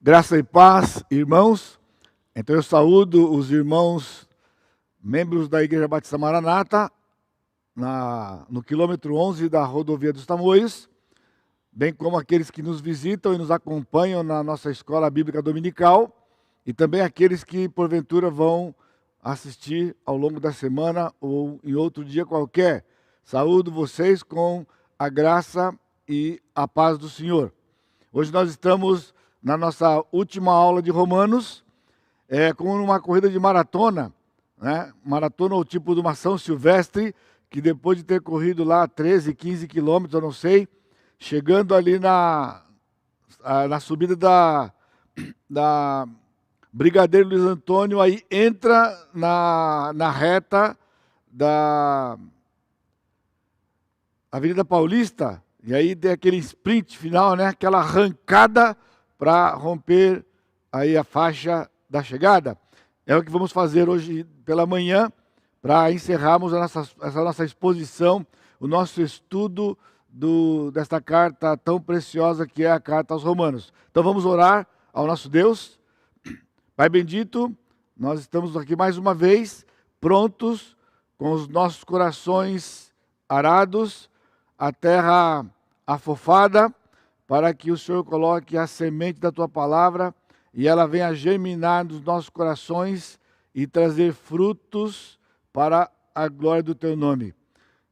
Graça e paz, irmãos. Então eu saúdo os irmãos, membros da Igreja Batista Maranata, no quilômetro 11 da rodovia dos Tamoios, bem como aqueles que nos visitam e nos acompanham na nossa escola bíblica dominical, e também aqueles que porventura vão assistir ao longo da semana ou em outro dia qualquer. Saúdo vocês com a graça e a paz do Senhor. Hoje nós estamos na nossa última aula de Romanos, com uma corrida de maratona, né? Maratona ou tipo de uma São Silvestre, que depois de ter corrido lá 13, 15 quilômetros, eu não sei, chegando ali na subida da Brigadeiro Luiz Antônio, aí entra na reta da Avenida Paulista, e aí tem aquele sprint final, né? Aquela arrancada para romper aí a faixa da chegada. É o que vamos fazer hoje pela manhã, para encerrarmos essa nossa exposição, o nosso estudo desta carta tão preciosa que é a carta aos Romanos. Então vamos orar ao nosso Deus. Pai bendito, nós estamos aqui mais uma vez, prontos, com os nossos corações arados, a terra afofada, para que o Senhor coloque a semente da Tua palavra e ela venha germinar nos nossos corações e trazer frutos para a glória do Teu nome.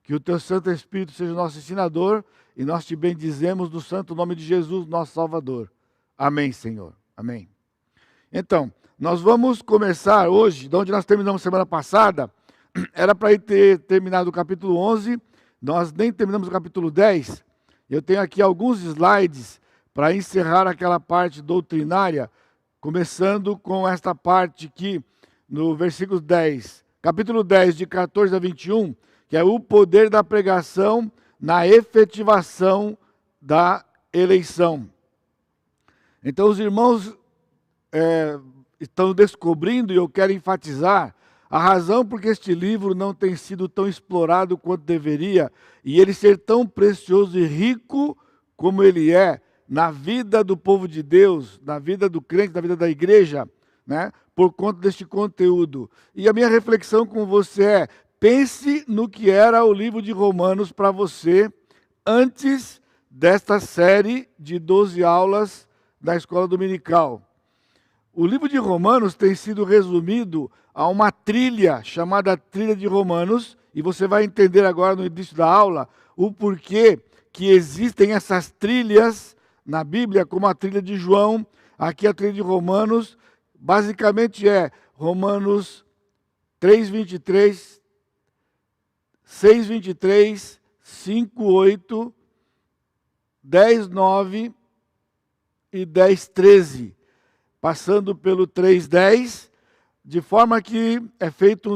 Que o Teu Santo Espírito seja o nosso ensinador e nós te bendizemos no santo nome de Jesus, nosso Salvador. Amém, Senhor. Amém. Então, nós vamos começar hoje, de onde nós terminamos semana passada. Era para ter terminado o capítulo 11, nós nem terminamos o capítulo 10. Eu tenho aqui alguns slides para encerrar aquela parte doutrinária, começando com esta parte aqui, no versículo 10. Capítulo 10, de 14 a 21, que é o poder da pregação na efetivação da eleição. Então, os irmãos estão descobrindo, e eu quero enfatizar, a razão por que este livro não tem sido tão explorado quanto deveria, e ele ser tão precioso e rico como ele é na vida do povo de Deus, na vida do crente, na vida da igreja, né? Por conta deste conteúdo. E a minha reflexão com você é: pense no que era o livro de Romanos para você antes desta série de 12 aulas da escola dominical. O livro de Romanos tem sido resumido a uma trilha chamada Trilha de Romanos, e você vai entender agora no início da aula o porquê que existem essas trilhas na Bíblia, como a trilha de João, aqui a trilha de Romanos, basicamente é Romanos 3:23, 6:23, 5:8, 10:9 e 10:13. Passando pelo 3:10, de forma que é feito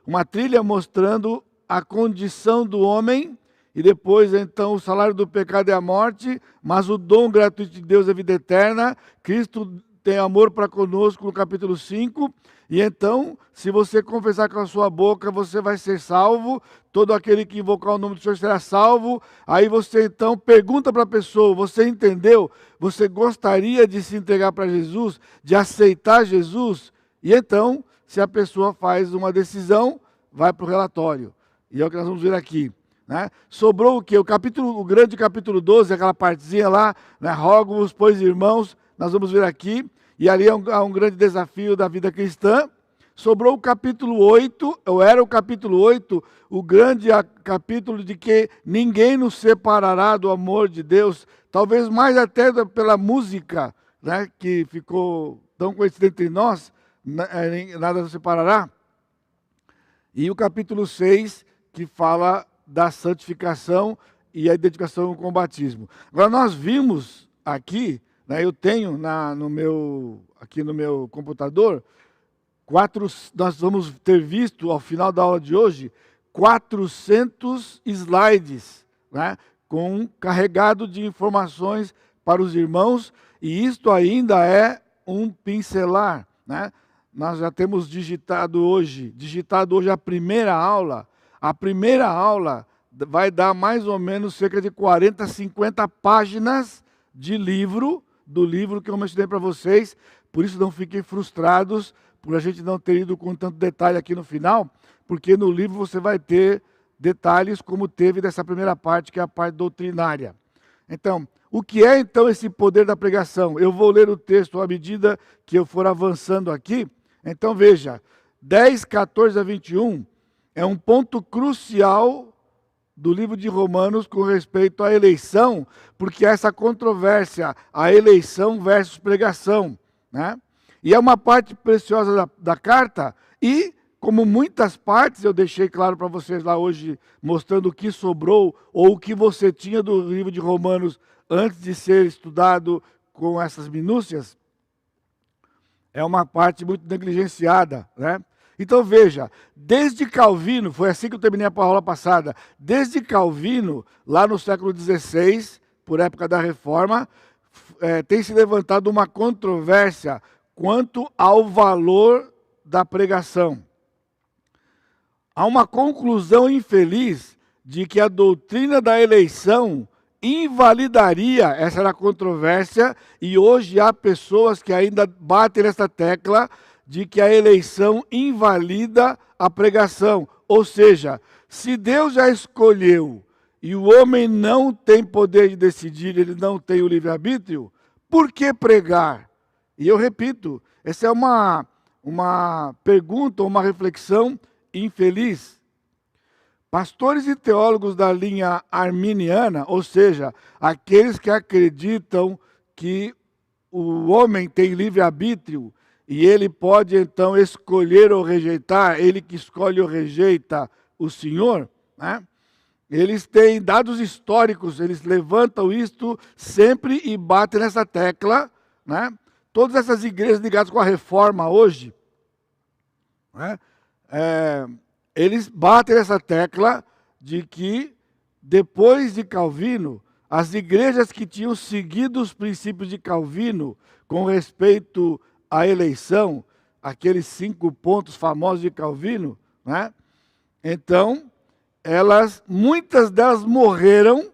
uma trilha mostrando a condição do homem, e depois então o salário do pecado é a morte, mas o dom gratuito de Deus é a vida eterna. Cristo tem amor para conosco no capítulo 5, e então, se você confessar com a sua boca, você vai ser salvo, todo aquele que invocar o nome do Senhor será salvo. Aí você então pergunta para a pessoa: você entendeu? Você gostaria de se entregar para Jesus, de aceitar Jesus? E então, se a pessoa faz uma decisão, vai para o relatório. E é o que nós vamos ver aqui. Né? Sobrou o quê? O grande capítulo 12, aquela partezinha lá, né? Rogo-vos, pois, irmãos, nós vamos ver aqui, e ali há um grande desafio da vida cristã. Sobrou o capítulo 8, ou era o capítulo 8, o grande capítulo de que ninguém nos separará do amor de Deus, talvez mais até pela música, né? Que ficou tão conhecida entre nós, nada nos separará. E o capítulo 6, que fala da santificação e a identificação com o batismo. Agora nós vimos aqui, né, eu tenho aqui no meu computador, nós vamos ter visto ao final da aula de hoje 400 slides, né, carregado de informações para os irmãos, e isto ainda é um pincelar, né? Nós já temos digitado hoje a primeira aula. A primeira aula vai dar mais ou menos cerca de 40, 50 páginas de livro, do livro que eu mencionei para vocês, por isso não fiquem frustrados por a gente não ter ido com tanto detalhe aqui no final, porque no livro você vai ter detalhes como teve dessa primeira parte, que é a parte doutrinária. Então, o que é então esse poder da pregação? Eu vou ler o texto à medida que eu for avançando aqui. Então veja, 10, 14 a 21 é um ponto crucial do livro de Romanos com respeito à eleição, porque há essa controvérsia, a eleição versus pregação, né? E é uma parte preciosa da carta, e como muitas partes, eu deixei claro para vocês lá hoje, mostrando o que sobrou, ou o que você tinha do livro de Romanos antes de ser estudado com essas minúcias, é uma parte muito negligenciada, né? Então veja, desde Calvino, foi assim que eu terminei a aula passada, desde Calvino, lá no século XVI, por época da Reforma, tem se levantado uma controvérsia quanto ao valor da pregação. Há uma conclusão infeliz de que a doutrina da eleição invalidaria, essa era a controvérsia, e hoje há pessoas que ainda batem nessa tecla de que a eleição invalida a pregação. Ou seja, se Deus já escolheu e o homem não tem poder de decidir, ele não tem o livre-arbítrio, por que pregar? E eu repito, essa é uma pergunta, uma reflexão infeliz. Pastores e teólogos da linha arminiana, ou seja, aqueles que acreditam que o homem tem livre-arbítrio e ele pode então escolher ou rejeitar, ele que escolhe ou rejeita o Senhor, né? Eles têm dados históricos, eles levantam isto sempre e batem nessa tecla, né? Todas essas igrejas ligadas com a reforma hoje, né? Eles batem nessa tecla de que, depois de Calvino, as igrejas que tinham seguido os princípios de Calvino com respeito à eleição, aqueles 5 pontos famosos de Calvino, né? Então, muitas delas morreram,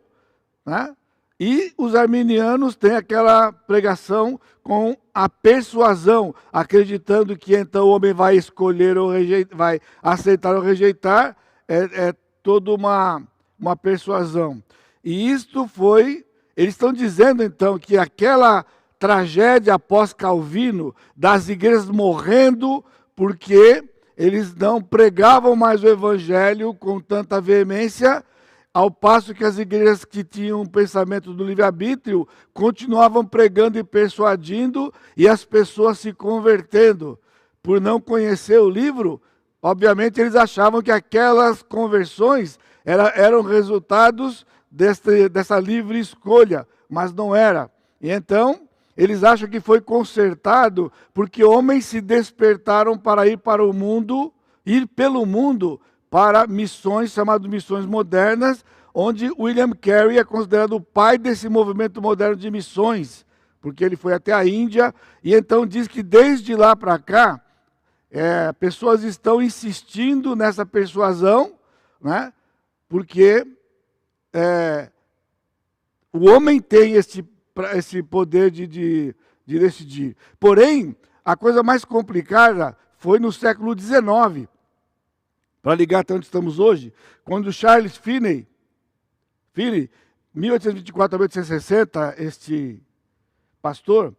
né? E os arminianos têm aquela pregação com a persuasão, acreditando que então o homem vai escolher ou rejeitar, vai aceitar ou rejeitar, é toda uma persuasão. E isto eles estão dizendo então que aquela tragédia após Calvino, das igrejas morrendo porque eles não pregavam mais o evangelho com tanta veemência, ao passo que as igrejas que tinham um pensamento do livre-arbítrio continuavam pregando e persuadindo e as pessoas se convertendo. Por não conhecer o livro, obviamente eles achavam que aquelas conversões eram resultados dessa livre escolha, mas não era. E então, eles acham que foi consertado porque homens se despertaram para ir para o mundo, ir pelo mundo, para missões, chamadas missões modernas, onde William Carey é considerado o pai desse movimento moderno de missões, porque ele foi até a Índia, e então diz que desde lá para cá, pessoas estão insistindo nessa persuasão, né? Porque o homem tem esse poder de decidir. Porém, a coisa mais complicada foi no século XIX, para ligar até onde estamos hoje, quando Charles Finney, 1824 a 1860, este pastor,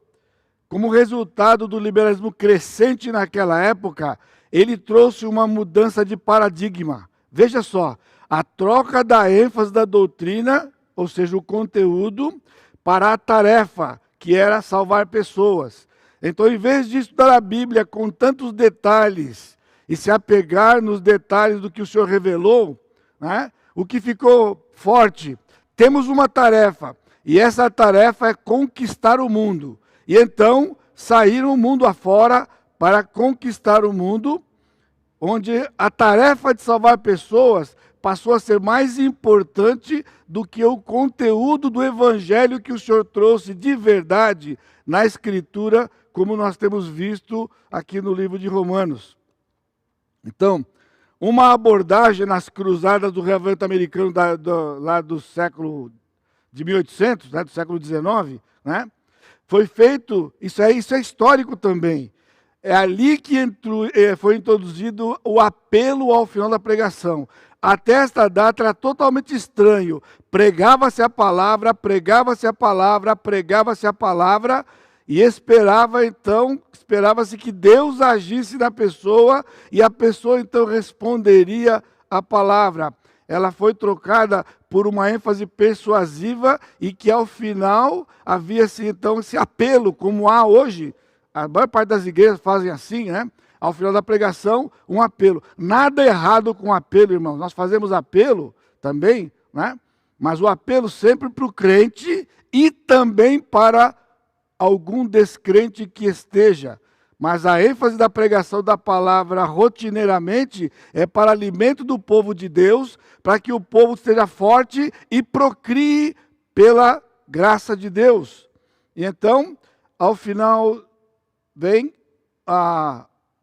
como resultado do liberalismo crescente naquela época, ele trouxe uma mudança de paradigma. Veja só, a troca da ênfase da doutrina, ou seja, o conteúdo, para a tarefa, que era salvar pessoas. Então, em vez de estudar a Bíblia com tantos detalhes, e se apegar nos detalhes do que o Senhor revelou, né? O que ficou forte, temos uma tarefa, e essa tarefa é conquistar o mundo. E então, saíram o mundo afora para conquistar o mundo, onde a tarefa de salvar pessoas passou a ser mais importante do que o conteúdo do evangelho que o Senhor trouxe de verdade na Escritura, como nós temos visto aqui no livro de Romanos. Então, uma abordagem nas cruzadas do reavivamento americano lá do século de 1800, né, do século XIX, né, Foi feito, isso é histórico também. É ali que foi introduzido o apelo ao final da pregação. Até esta data era totalmente estranho. Pregava-se a palavra, pregava-se a palavra, pregava-se a palavra, e esperava-se que Deus agisse na pessoa, e a pessoa então responderia a palavra. Ela foi trocada por uma ênfase persuasiva e que ao final havia-se então esse apelo, como há hoje. A maior parte das igrejas fazem assim, né? Ao final da pregação, um apelo. Nada errado com apelo, irmãos. Nós fazemos apelo também, né? Mas o apelo sempre para o crente e também para algum descrente que esteja. Mas a ênfase da pregação da palavra rotineiramente é para alimento do povo de Deus, para que o povo esteja forte e procrie pela graça de Deus. E então, ao final, vem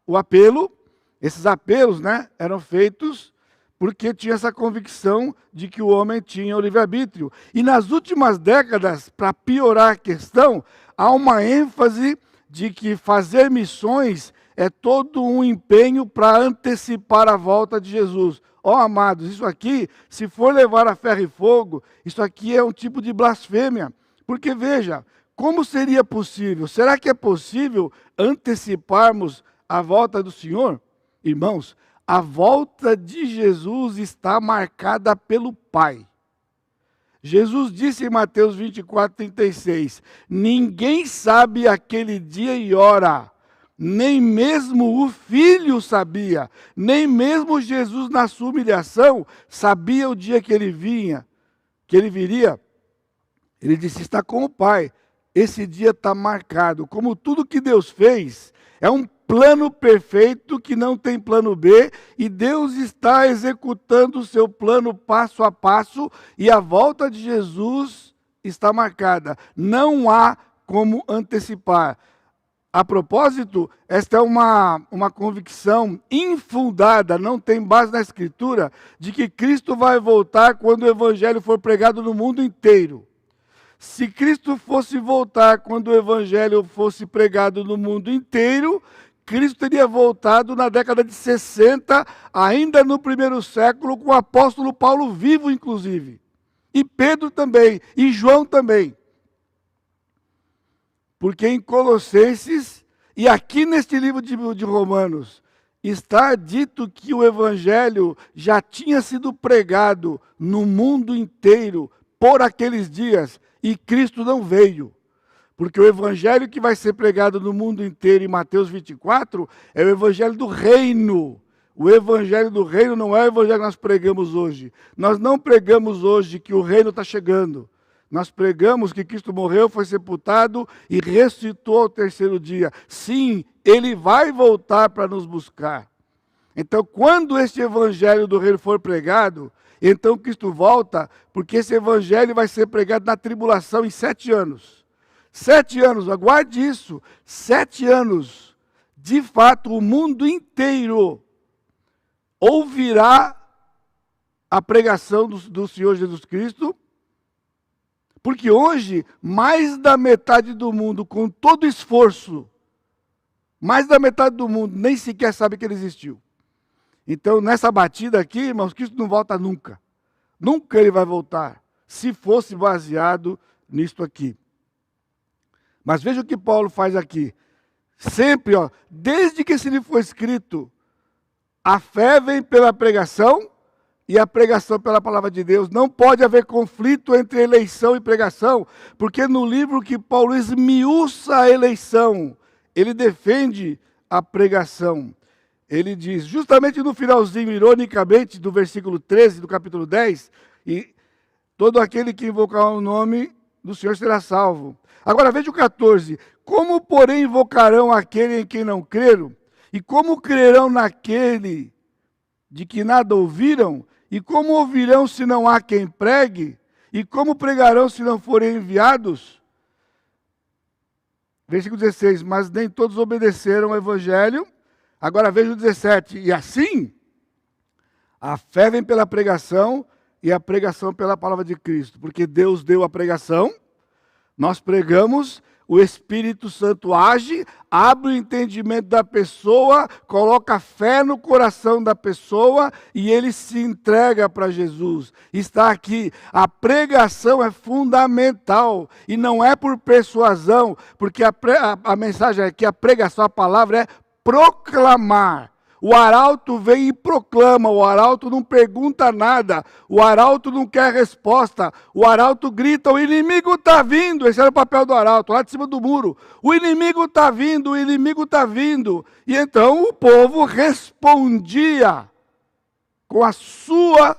o apelo. Esses apelos, né, eram feitos porque tinha essa convicção de que o homem tinha o livre-arbítrio. E nas últimas décadas, para piorar a questão, há uma ênfase de que fazer missões é todo um empenho para antecipar a volta de Jesus. Ó, amados, isso aqui, se for levar a ferro e fogo, isso aqui é um tipo de blasfêmia. Porque veja, como seria possível? Será que é possível anteciparmos a volta do Senhor? Irmãos, a volta de Jesus está marcada pelo Pai. Jesus disse em Mateus 24:36, ninguém sabe aquele dia e hora, nem mesmo o Filho sabia, nem mesmo Jesus na sua humilhação sabia o dia que ele viria. Ele disse, está com o Pai, esse dia está marcado. Como tudo que Deus fez, é um plano perfeito que não tem plano B, e Deus está executando o seu plano passo a passo, e a volta de Jesus está marcada. Não há como antecipar. A propósito, esta é uma convicção infundada, não tem base na Escritura, de que Cristo vai voltar quando o Evangelho for pregado no mundo inteiro. Se Cristo fosse voltar quando o Evangelho fosse pregado no mundo inteiro, Cristo teria voltado na década de 60, ainda no primeiro século, com o apóstolo Paulo vivo, inclusive. E Pedro também, e João também. Porque em Colossenses, e aqui neste livro de Romanos, está dito que o Evangelho já tinha sido pregado no mundo inteiro por aqueles dias, e Cristo não veio. Porque o evangelho que vai ser pregado no mundo inteiro em Mateus 24 é o evangelho do reino. O evangelho do reino não é o evangelho que nós pregamos hoje. Nós não pregamos hoje que o reino está chegando. Nós pregamos que Cristo morreu, foi sepultado e ressuscitou ao terceiro dia. Sim, Ele vai voltar para nos buscar. Então, quando este evangelho do reino for pregado, então Cristo volta, porque esse evangelho vai ser pregado na tribulação em 7 anos. 7 anos, aguarde isso, 7 anos, de fato o mundo inteiro ouvirá a pregação do Senhor Jesus Cristo, porque hoje, mais da metade do mundo, com todo esforço, mais da metade do mundo nem sequer sabe que ele existiu. Então, nessa batida aqui, irmãos, Cristo não volta nunca. Nunca ele vai voltar, se fosse baseado nisto aqui. Mas veja o que Paulo faz aqui. Sempre, desde que esse livro foi escrito, a fé vem pela pregação e a pregação pela palavra de Deus. Não pode haver conflito entre eleição e pregação, porque no livro que Paulo esmiuça a eleição, ele defende a pregação. Ele diz, justamente no finalzinho, ironicamente, do versículo 13 do capítulo 10, e todo aquele que invocar o nome do Senhor será salvo. Agora veja o 14. Como, porém, invocarão aquele em quem não creram? E como crerão naquele de que nada ouviram? E como ouvirão se não há quem pregue? E como pregarão se não forem enviados? Versículo 16. Mas nem todos obedeceram ao evangelho. Agora veja o 17. E assim, a fé vem pela pregação e a pregação pela palavra de Cristo. Porque Deus deu a pregação, nós pregamos, O Espírito Santo age, abre o entendimento da pessoa, coloca fé no coração da pessoa e ele se entrega para Jesus. Está aqui. A pregação é fundamental e não é por persuasão, porque a mensagem aqui, a pregação, a palavra é proclamar. O arauto vem e proclama, o arauto não pergunta nada, o arauto não quer resposta, o arauto grita, o inimigo está vindo, esse era o papel do arauto, lá de cima do muro, o inimigo está vindo, o inimigo está vindo. E então o povo respondia com a sua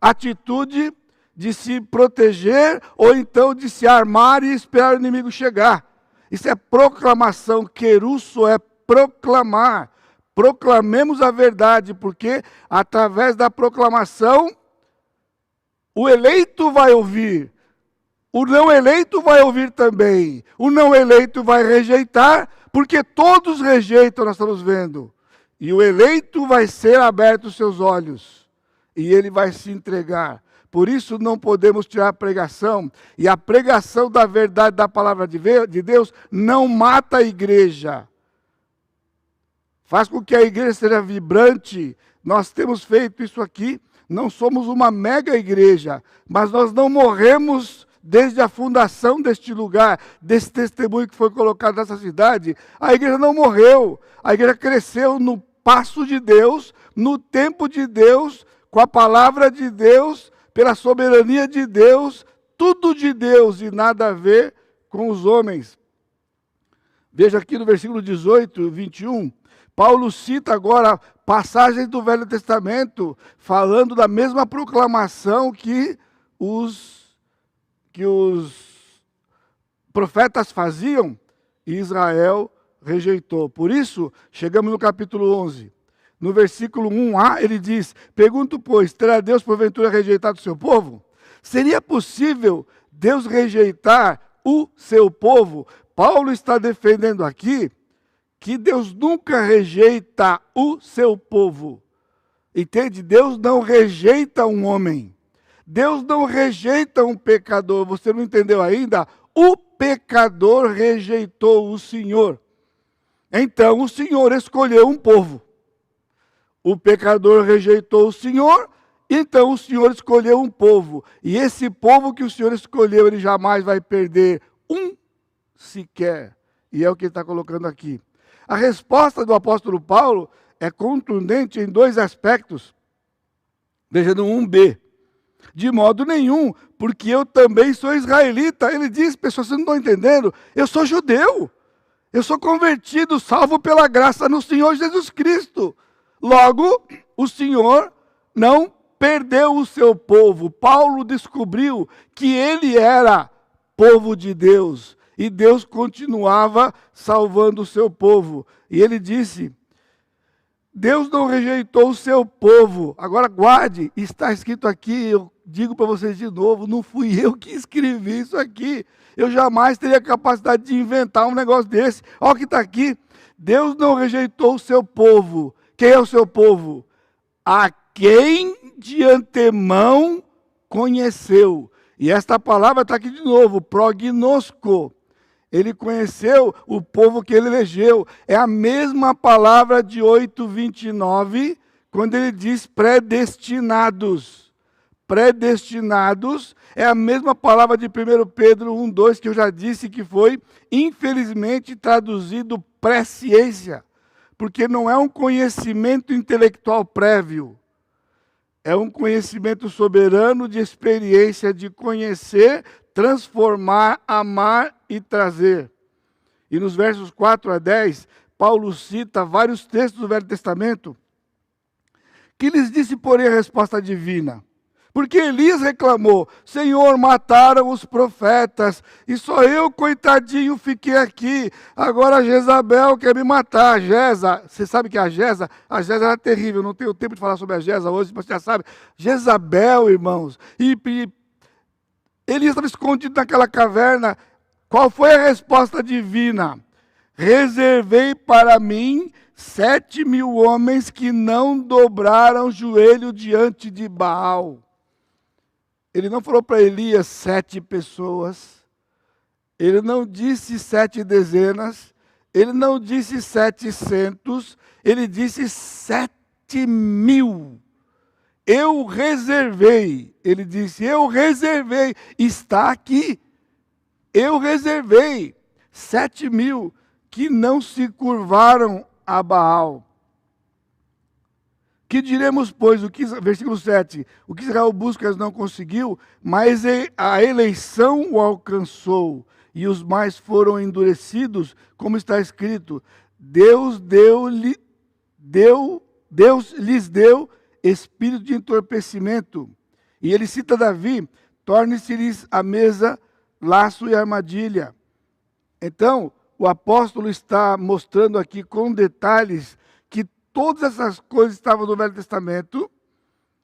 atitude de se proteger, ou então de se armar e esperar o inimigo chegar. Isso é proclamação, querusso é proclamar. Proclamemos a verdade, porque através da proclamação, o eleito vai ouvir, o não eleito vai ouvir também, o não eleito vai rejeitar, porque todos rejeitam, nós estamos vendo, e o eleito vai ser aberto os seus olhos, e ele vai se entregar. Por isso não podemos tirar a pregação, e a pregação da verdade da palavra de Deus não mata a igreja. Faz com que a igreja seja vibrante. Nós temos feito isso aqui. Não somos uma mega igreja, mas nós não morremos desde a fundação deste lugar, desse testemunho que foi colocado nessa cidade. A igreja não morreu. A igreja cresceu no passo de Deus, no tempo de Deus, com a palavra de Deus, pela soberania de Deus, tudo de Deus e nada a ver com os homens. Veja aqui no versículo 18, 21. Paulo cita agora passagens do Velho Testamento, falando da mesma proclamação que os profetas faziam, e Israel rejeitou. Por isso, chegamos no capítulo 11. No versículo 1a, ele diz: pergunto, pois, terá Deus porventura rejeitado o seu povo? Seria possível Deus rejeitar o seu povo? Paulo está defendendo aqui que Deus nunca rejeita o seu povo. Entende? Deus não rejeita um homem. Deus não rejeita um pecador. Você não entendeu ainda? O pecador rejeitou o Senhor. Então o Senhor escolheu um povo. O pecador rejeitou o Senhor, então o Senhor escolheu um povo. E esse povo que o Senhor escolheu, ele jamais vai perder um sequer. E é o que ele está colocando aqui. A resposta do apóstolo Paulo é contundente em dois aspectos. Veja no 1b. De modo nenhum, porque eu também sou israelita. Ele diz, pessoas, vocês não estão entendendo? Eu sou judeu. Eu sou convertido, salvo pela graça no Senhor Jesus Cristo. Logo, o Senhor não perdeu o seu povo. Paulo descobriu que ele era povo de Deus. E Deus continuava salvando o seu povo. E ele disse, Deus não rejeitou o seu povo. Agora guarde, está escrito aqui, eu digo para vocês de novo, não fui eu que escrevi isso aqui. Eu jamais teria capacidade de inventar um negócio desse. Olha o que está aqui. Deus não rejeitou o seu povo. Quem é o seu povo? A quem de antemão conheceu. E esta palavra está aqui de novo, prognosco. Ele conheceu o povo que ele elegeu. É a mesma palavra de 8:29, quando ele diz predestinados. Predestinados é a mesma palavra de 1 Pedro 1:2, que eu já disse que foi, infelizmente, traduzido presciência. Porque não é um conhecimento intelectual prévio. É um conhecimento soberano de experiência, de conhecer, transformar, amar e trazer. E nos versos 4 a 10, Paulo cita vários textos do Velho Testamento que lhes disse, porém, a resposta divina. Porque Elias reclamou, Senhor, mataram os profetas, e só eu, coitadinho, fiquei aqui. Agora Jezabel quer me matar. Você sabe que a Jeza era terrível, não tenho tempo de falar sobre a Jeza hoje, mas você já sabe. Jezabel, irmãos, e Elias estava escondido naquela caverna. Qual foi a resposta divina? Reservei para mim 7.000 homens que não dobraram joelho diante de Baal. Ele não falou para Elias 7 pessoas. Ele não disse 7 dezenas, ele não disse 700, ele disse 7.000. Eu reservei, ele disse, eu reservei, está aqui. Eu reservei 7.000 que não se curvaram a Baal. Que diremos, pois, versículo 7, o que Israel busca não conseguiu, mas a eleição o alcançou, e os mais foram endurecidos, como está escrito, Deus lhes deu espírito de entorpecimento. E ele cita Davi, torne-se-lhes a mesa, laço e armadilha. Então, o apóstolo está mostrando aqui com detalhes que todas essas coisas estavam no Velho Testamento.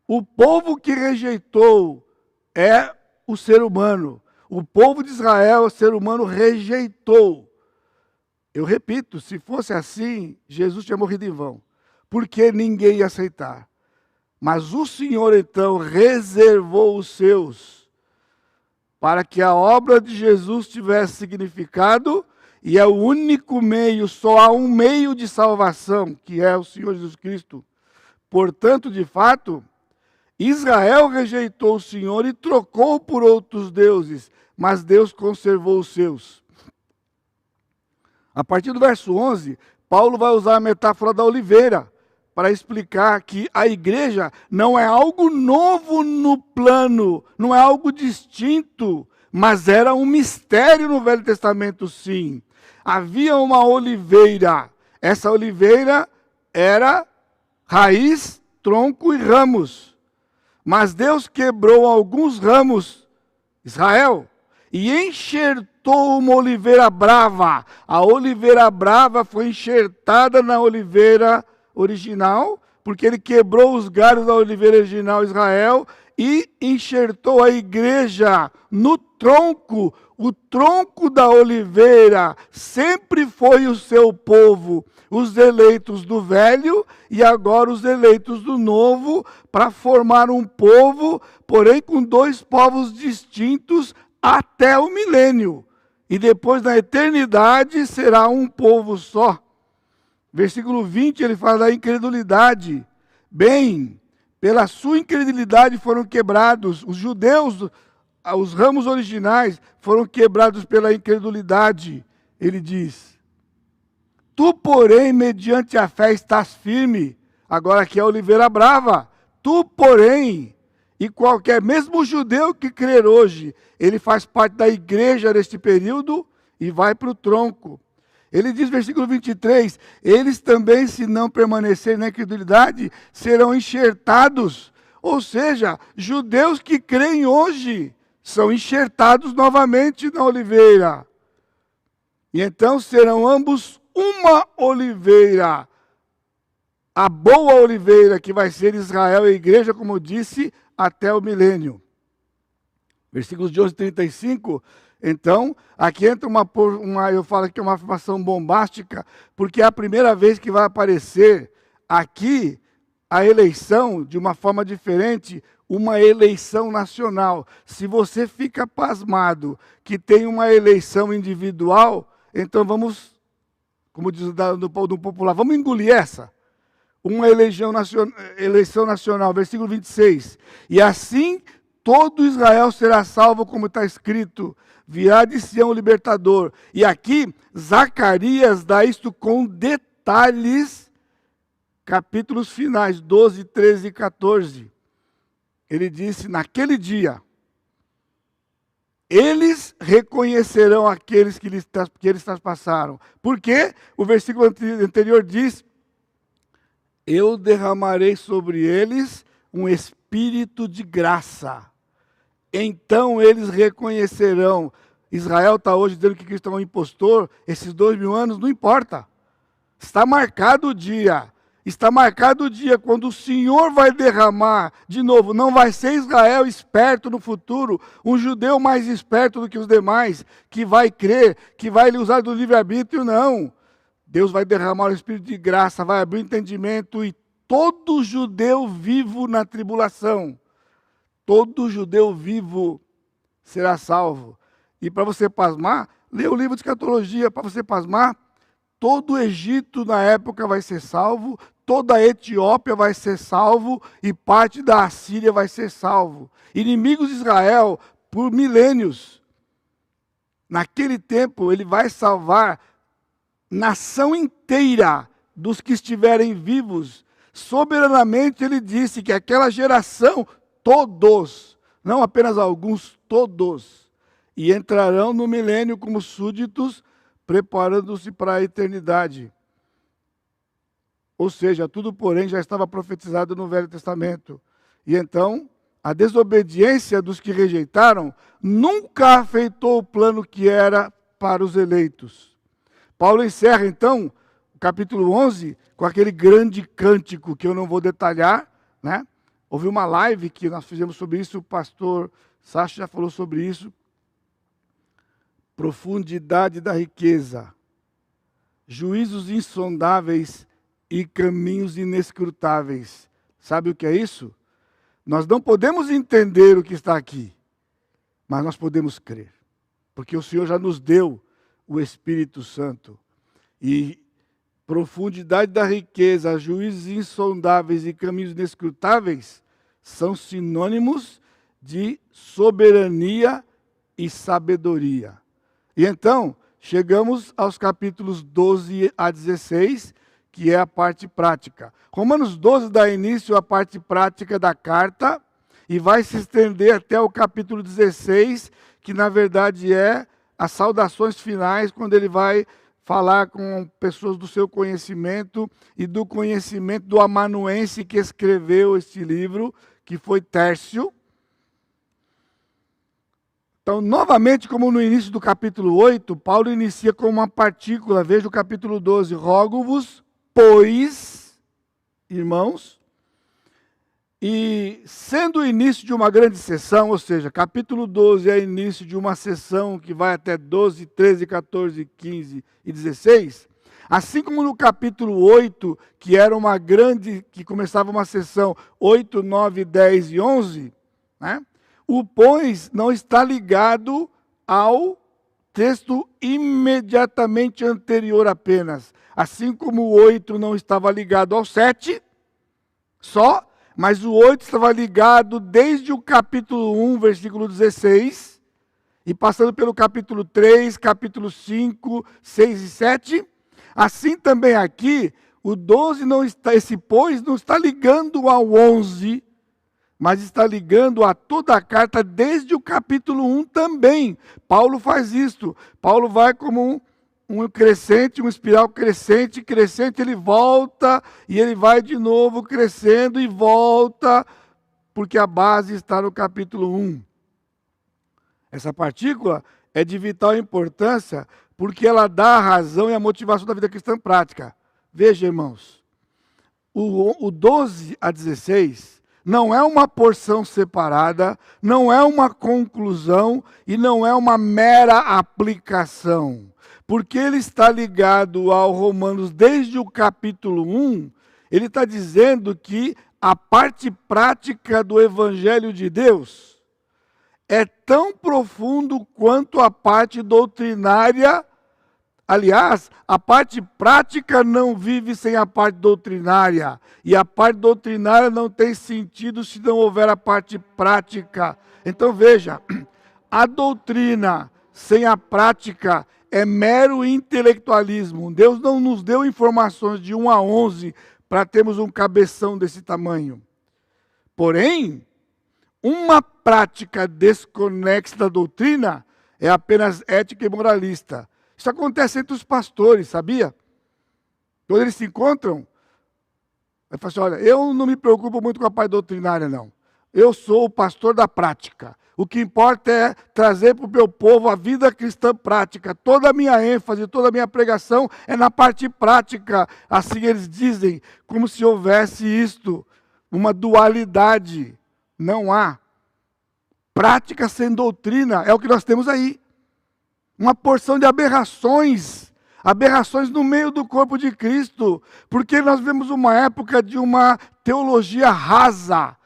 O povo que rejeitou é o ser humano. O povo de Israel, o ser humano, rejeitou. Eu repito, se fosse assim, Jesus tinha morrido em vão. Porque ninguém ia aceitar. Mas o Senhor, então, reservou os seus para que a obra de Jesus tivesse significado, e é o único meio, só há um meio de salvação, que é o Senhor Jesus Cristo. Portanto, de fato, Israel rejeitou o Senhor e trocou por outros deuses, mas Deus conservou os seus. A partir do verso 11, Paulo vai usar a metáfora da oliveira para explicar que a igreja não é algo novo no plano, não é algo distinto, mas era um mistério no Velho Testamento, sim. Havia uma oliveira, essa oliveira era raiz, tronco e ramos. Mas Deus quebrou alguns ramos, Israel, e enxertou uma oliveira brava. A oliveira brava foi enxertada na oliveira original, porque ele quebrou os galhos da oliveira original Israel e enxertou a igreja no tronco. O tronco da oliveira sempre foi o seu povo, os eleitos do velho e agora os eleitos do novo, para formar um povo, porém com 2 povos distintos até o milênio. E depois na eternidade será um povo só. Versículo 20, ele fala da incredulidade. Bem, pela sua incredulidade foram quebrados. Os judeus, os ramos originais, foram quebrados pela incredulidade. Ele diz, tu, porém, mediante a fé estás firme. Agora aqui é a oliveira brava. Tu, porém, e qualquer, mesmo judeu que crer hoje, ele faz parte da igreja neste período e vai para o tronco. Ele diz, versículo 23, eles também, se não permanecerem na incredulidade, serão enxertados. Ou seja, judeus que creem hoje são enxertados novamente na oliveira. E então serão ambos uma oliveira. A boa oliveira, que vai ser Israel e a igreja, como eu disse, até o milênio. Versículos de 11 e 35... Então, aqui entra eu falo que é uma afirmação bombástica, porque é a primeira vez que vai aparecer aqui a eleição, de uma forma diferente, uma eleição nacional. Se você fica pasmado que tem uma eleição individual, então vamos, como diz do popular, vamos engolir essa. Uma eleição nacional, versículo 26. E assim todo Israel será salvo, como está escrito, virá de Sião o libertador. E aqui, Zacarias dá isto com detalhes, capítulos finais, 12, 13 e 14. Ele disse, naquele dia, eles reconhecerão aqueles que eles traspassaram. Porque o versículo anterior diz, eu derramarei sobre eles um espírito de graça. Então eles reconhecerão. Israel está hoje dizendo que Cristo é um impostor. Esses 2000 anos, não importa. Está marcado o dia. Está marcado o dia quando o Senhor vai derramar. De novo, não vai ser Israel esperto no futuro. Um judeu mais esperto do que os demais. Que vai crer, que vai usar do livre-arbítrio, não. Deus vai derramar o Espírito de graça, vai abrir o entendimento. E todo judeu vivo na tribulação, todo judeu vivo será salvo. E para você pasmar, lê o livro de escatologia para você pasmar. Todo o Egito na época vai ser salvo, toda a Etiópia vai ser salvo e parte da Assíria vai ser salvo. Inimigos de Israel por milênios. Naquele tempo ele vai salvar nação inteira dos que estiverem vivos. Soberanamente ele disse que aquela geração, todos, não apenas alguns, todos, e entrarão no milênio como súditos, preparando-se para a eternidade. Ou seja, tudo, porém, já estava profetizado no Velho Testamento. E então, a desobediência dos que rejeitaram nunca afetou o plano que era para os eleitos. Paulo encerra, então, o capítulo 11, com aquele grande cântico que eu não vou detalhar, né? Houve uma live que nós fizemos sobre isso, o pastor Sacha já falou sobre isso. Profundidade da riqueza, juízos insondáveis e caminhos inescrutáveis. Sabe o que é isso? Nós não podemos entender o que está aqui, mas nós podemos crer, porque o Senhor já nos deu o Espírito Santo. E profundidade da riqueza, juízos insondáveis e caminhos inescrutáveis são sinônimos de soberania e sabedoria. E então, chegamos aos capítulos 12 a 16, que é a parte prática. Romanos 12 dá início à parte prática da carta e vai se estender até o capítulo 16, que na verdade é as saudações finais, quando ele vai falar com pessoas do seu conhecimento e do conhecimento do amanuense que escreveu este livro, que foi Tércio. Então, novamente, como no início do capítulo 8, Paulo inicia com uma partícula. Veja o capítulo 12. Rogo-vos, pois, irmãos, e sendo o início de uma grande sessão, ou seja, capítulo 12 é início de uma sessão que vai até 12, 13, 14, 15 e 16, assim como no capítulo 8, que era uma grande, que começava uma sessão 8, 9, 10 e 11, né? O pois não está ligado ao texto imediatamente anterior apenas. Assim como o 8 não estava ligado ao 7, só, mas o 8 estava ligado desde o capítulo 1, versículo 16, e passando pelo capítulo 3, capítulo 5, 6 e 7. Assim também aqui, o 12 não está, esse pois não está ligando ao 11, mas está ligando a toda a carta desde o capítulo 1 também. Paulo faz isto. Paulo vai como um crescente, uma espiral crescente, ele volta e ele vai de novo crescendo e volta, porque a base está no capítulo 1. Essa partícula é de vital importância, porque ela dá a razão e a motivação da vida cristã prática. Veja, irmãos, o 12 a 16... não é uma porção separada, não é uma conclusão e não é uma mera aplicação. Porque ele está ligado ao Romanos desde o capítulo 1, ele está dizendo que a parte prática do Evangelho de Deus é tão profundo quanto a parte doutrinária. Aliás, a parte prática não vive sem a parte doutrinária. E a parte doutrinária não tem sentido se não houver a parte prática. Então veja, a doutrina sem a prática é mero intelectualismo. Deus não nos deu informações de 1 a 11 para termos um cabeção desse tamanho. Porém, uma prática desconexa da doutrina é apenas ética e moralista. Isso acontece entre os pastores, sabia? Quando eles se encontram, ele fala assim, olha, eu não me preocupo muito com a parte doutrinária, não. Eu sou o pastor da prática. O que importa é trazer para o meu povo a vida cristã prática. Toda a minha ênfase, toda a minha pregação é na parte prática. Assim eles dizem, como se houvesse isto, uma dualidade. Não há. Prática sem doutrina é o que nós temos aí. Uma porção de aberrações no meio do corpo de Cristo, porque nós vemos uma época de uma teologia rasa,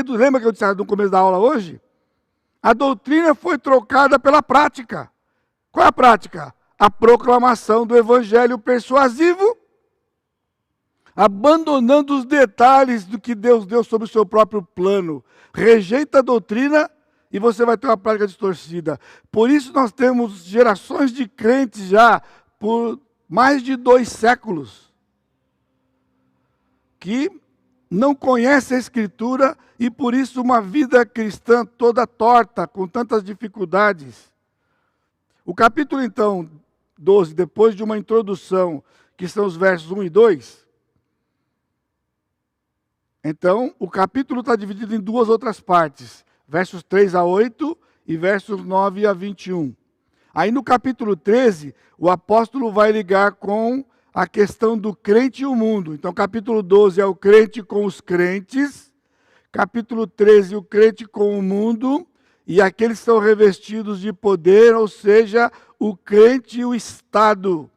lembra que eu disse no começo da aula hoje? A doutrina foi trocada pela prática. Qual é a prática? A proclamação do evangelho persuasivo, abandonando os detalhes do que Deus deu sobre o seu próprio plano. Rejeita a doutrina e você vai ter uma prática distorcida. Por isso nós temos gerações de crentes já por mais de 2 séculos que não conhecem a Escritura e por isso uma vida cristã toda torta, com tantas dificuldades. O capítulo, então, 12, depois de uma introdução, que são os versos 1 e 2, então, o capítulo está dividido em 2 outras partes, versos 3 a 8 e versos 9 a 21. Aí no capítulo 13, o apóstolo vai ligar com a questão do crente e o mundo. Então, capítulo 12 é o crente com os crentes, capítulo 13, o crente com o mundo, e aqueles que são revestidos de poder, ou seja, o crente e o Estado.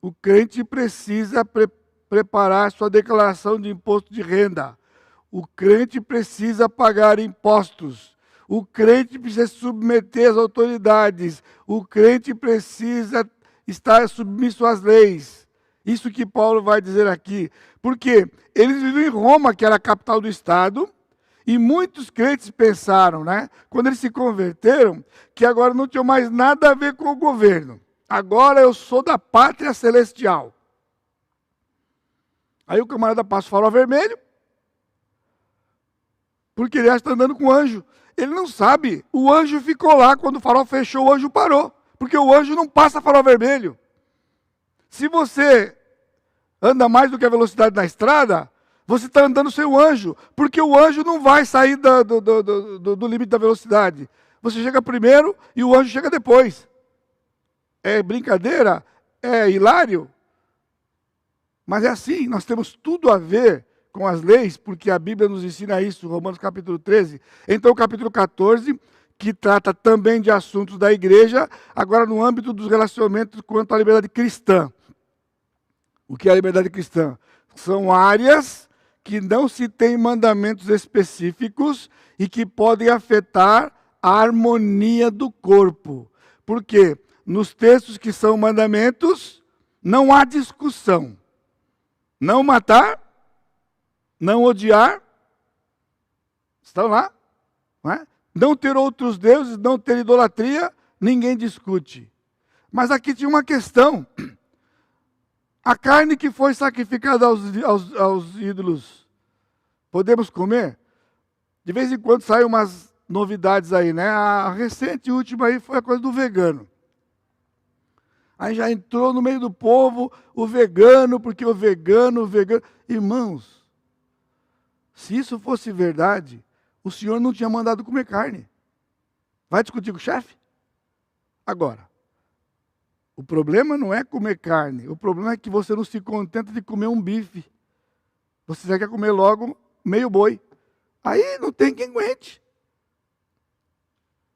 O crente precisa preparar sua declaração de imposto de renda. O crente precisa pagar impostos. O crente precisa se submeter às autoridades. O crente precisa estar submisso às leis. Isso que Paulo vai dizer aqui. Porque eles viviam em Roma, que era a capital do Estado, e muitos crentes pensaram, quando eles se converteram, que agora não tinham mais nada a ver com o governo. Agora eu sou da pátria celestial. Aí o camarada passa o farol vermelho, porque ele acha que está andando com o anjo. Ele não sabe, o anjo ficou lá, quando o farol fechou, o anjo parou. Porque o anjo não passa farol vermelho. Se você anda mais do que a velocidade na estrada, você está andando sem o anjo, porque o anjo não vai sair do limite da velocidade. Você chega primeiro e o anjo chega depois. É brincadeira? É hilário? Mas é assim, nós temos tudo a ver com as leis, porque a Bíblia nos ensina isso, Romanos capítulo 13. Então, o capítulo 14, que trata também de assuntos da igreja, agora no âmbito dos relacionamentos quanto à liberdade cristã. O que é a liberdade cristã? São áreas que não se tem mandamentos específicos e que podem afetar a harmonia do corpo. Por quê? Nos textos que são mandamentos, não há discussão. Não matar, não odiar, estão lá, não é? Não ter outros deuses, não ter idolatria, ninguém discute. Mas aqui tinha uma questão. A carne que foi sacrificada aos ídolos, podemos comer? De vez em quando saem umas novidades aí, A recente última aí foi a coisa do vegano. Aí já entrou no meio do povo o vegano, porque o vegano... Irmãos, se isso fosse verdade, o Senhor não tinha mandado comer carne. Vai discutir com o chefe? Agora, o problema não é comer carne, o problema é que você não se contenta de comer um bife. Você já quer comer logo meio boi. Aí não tem quem aguente.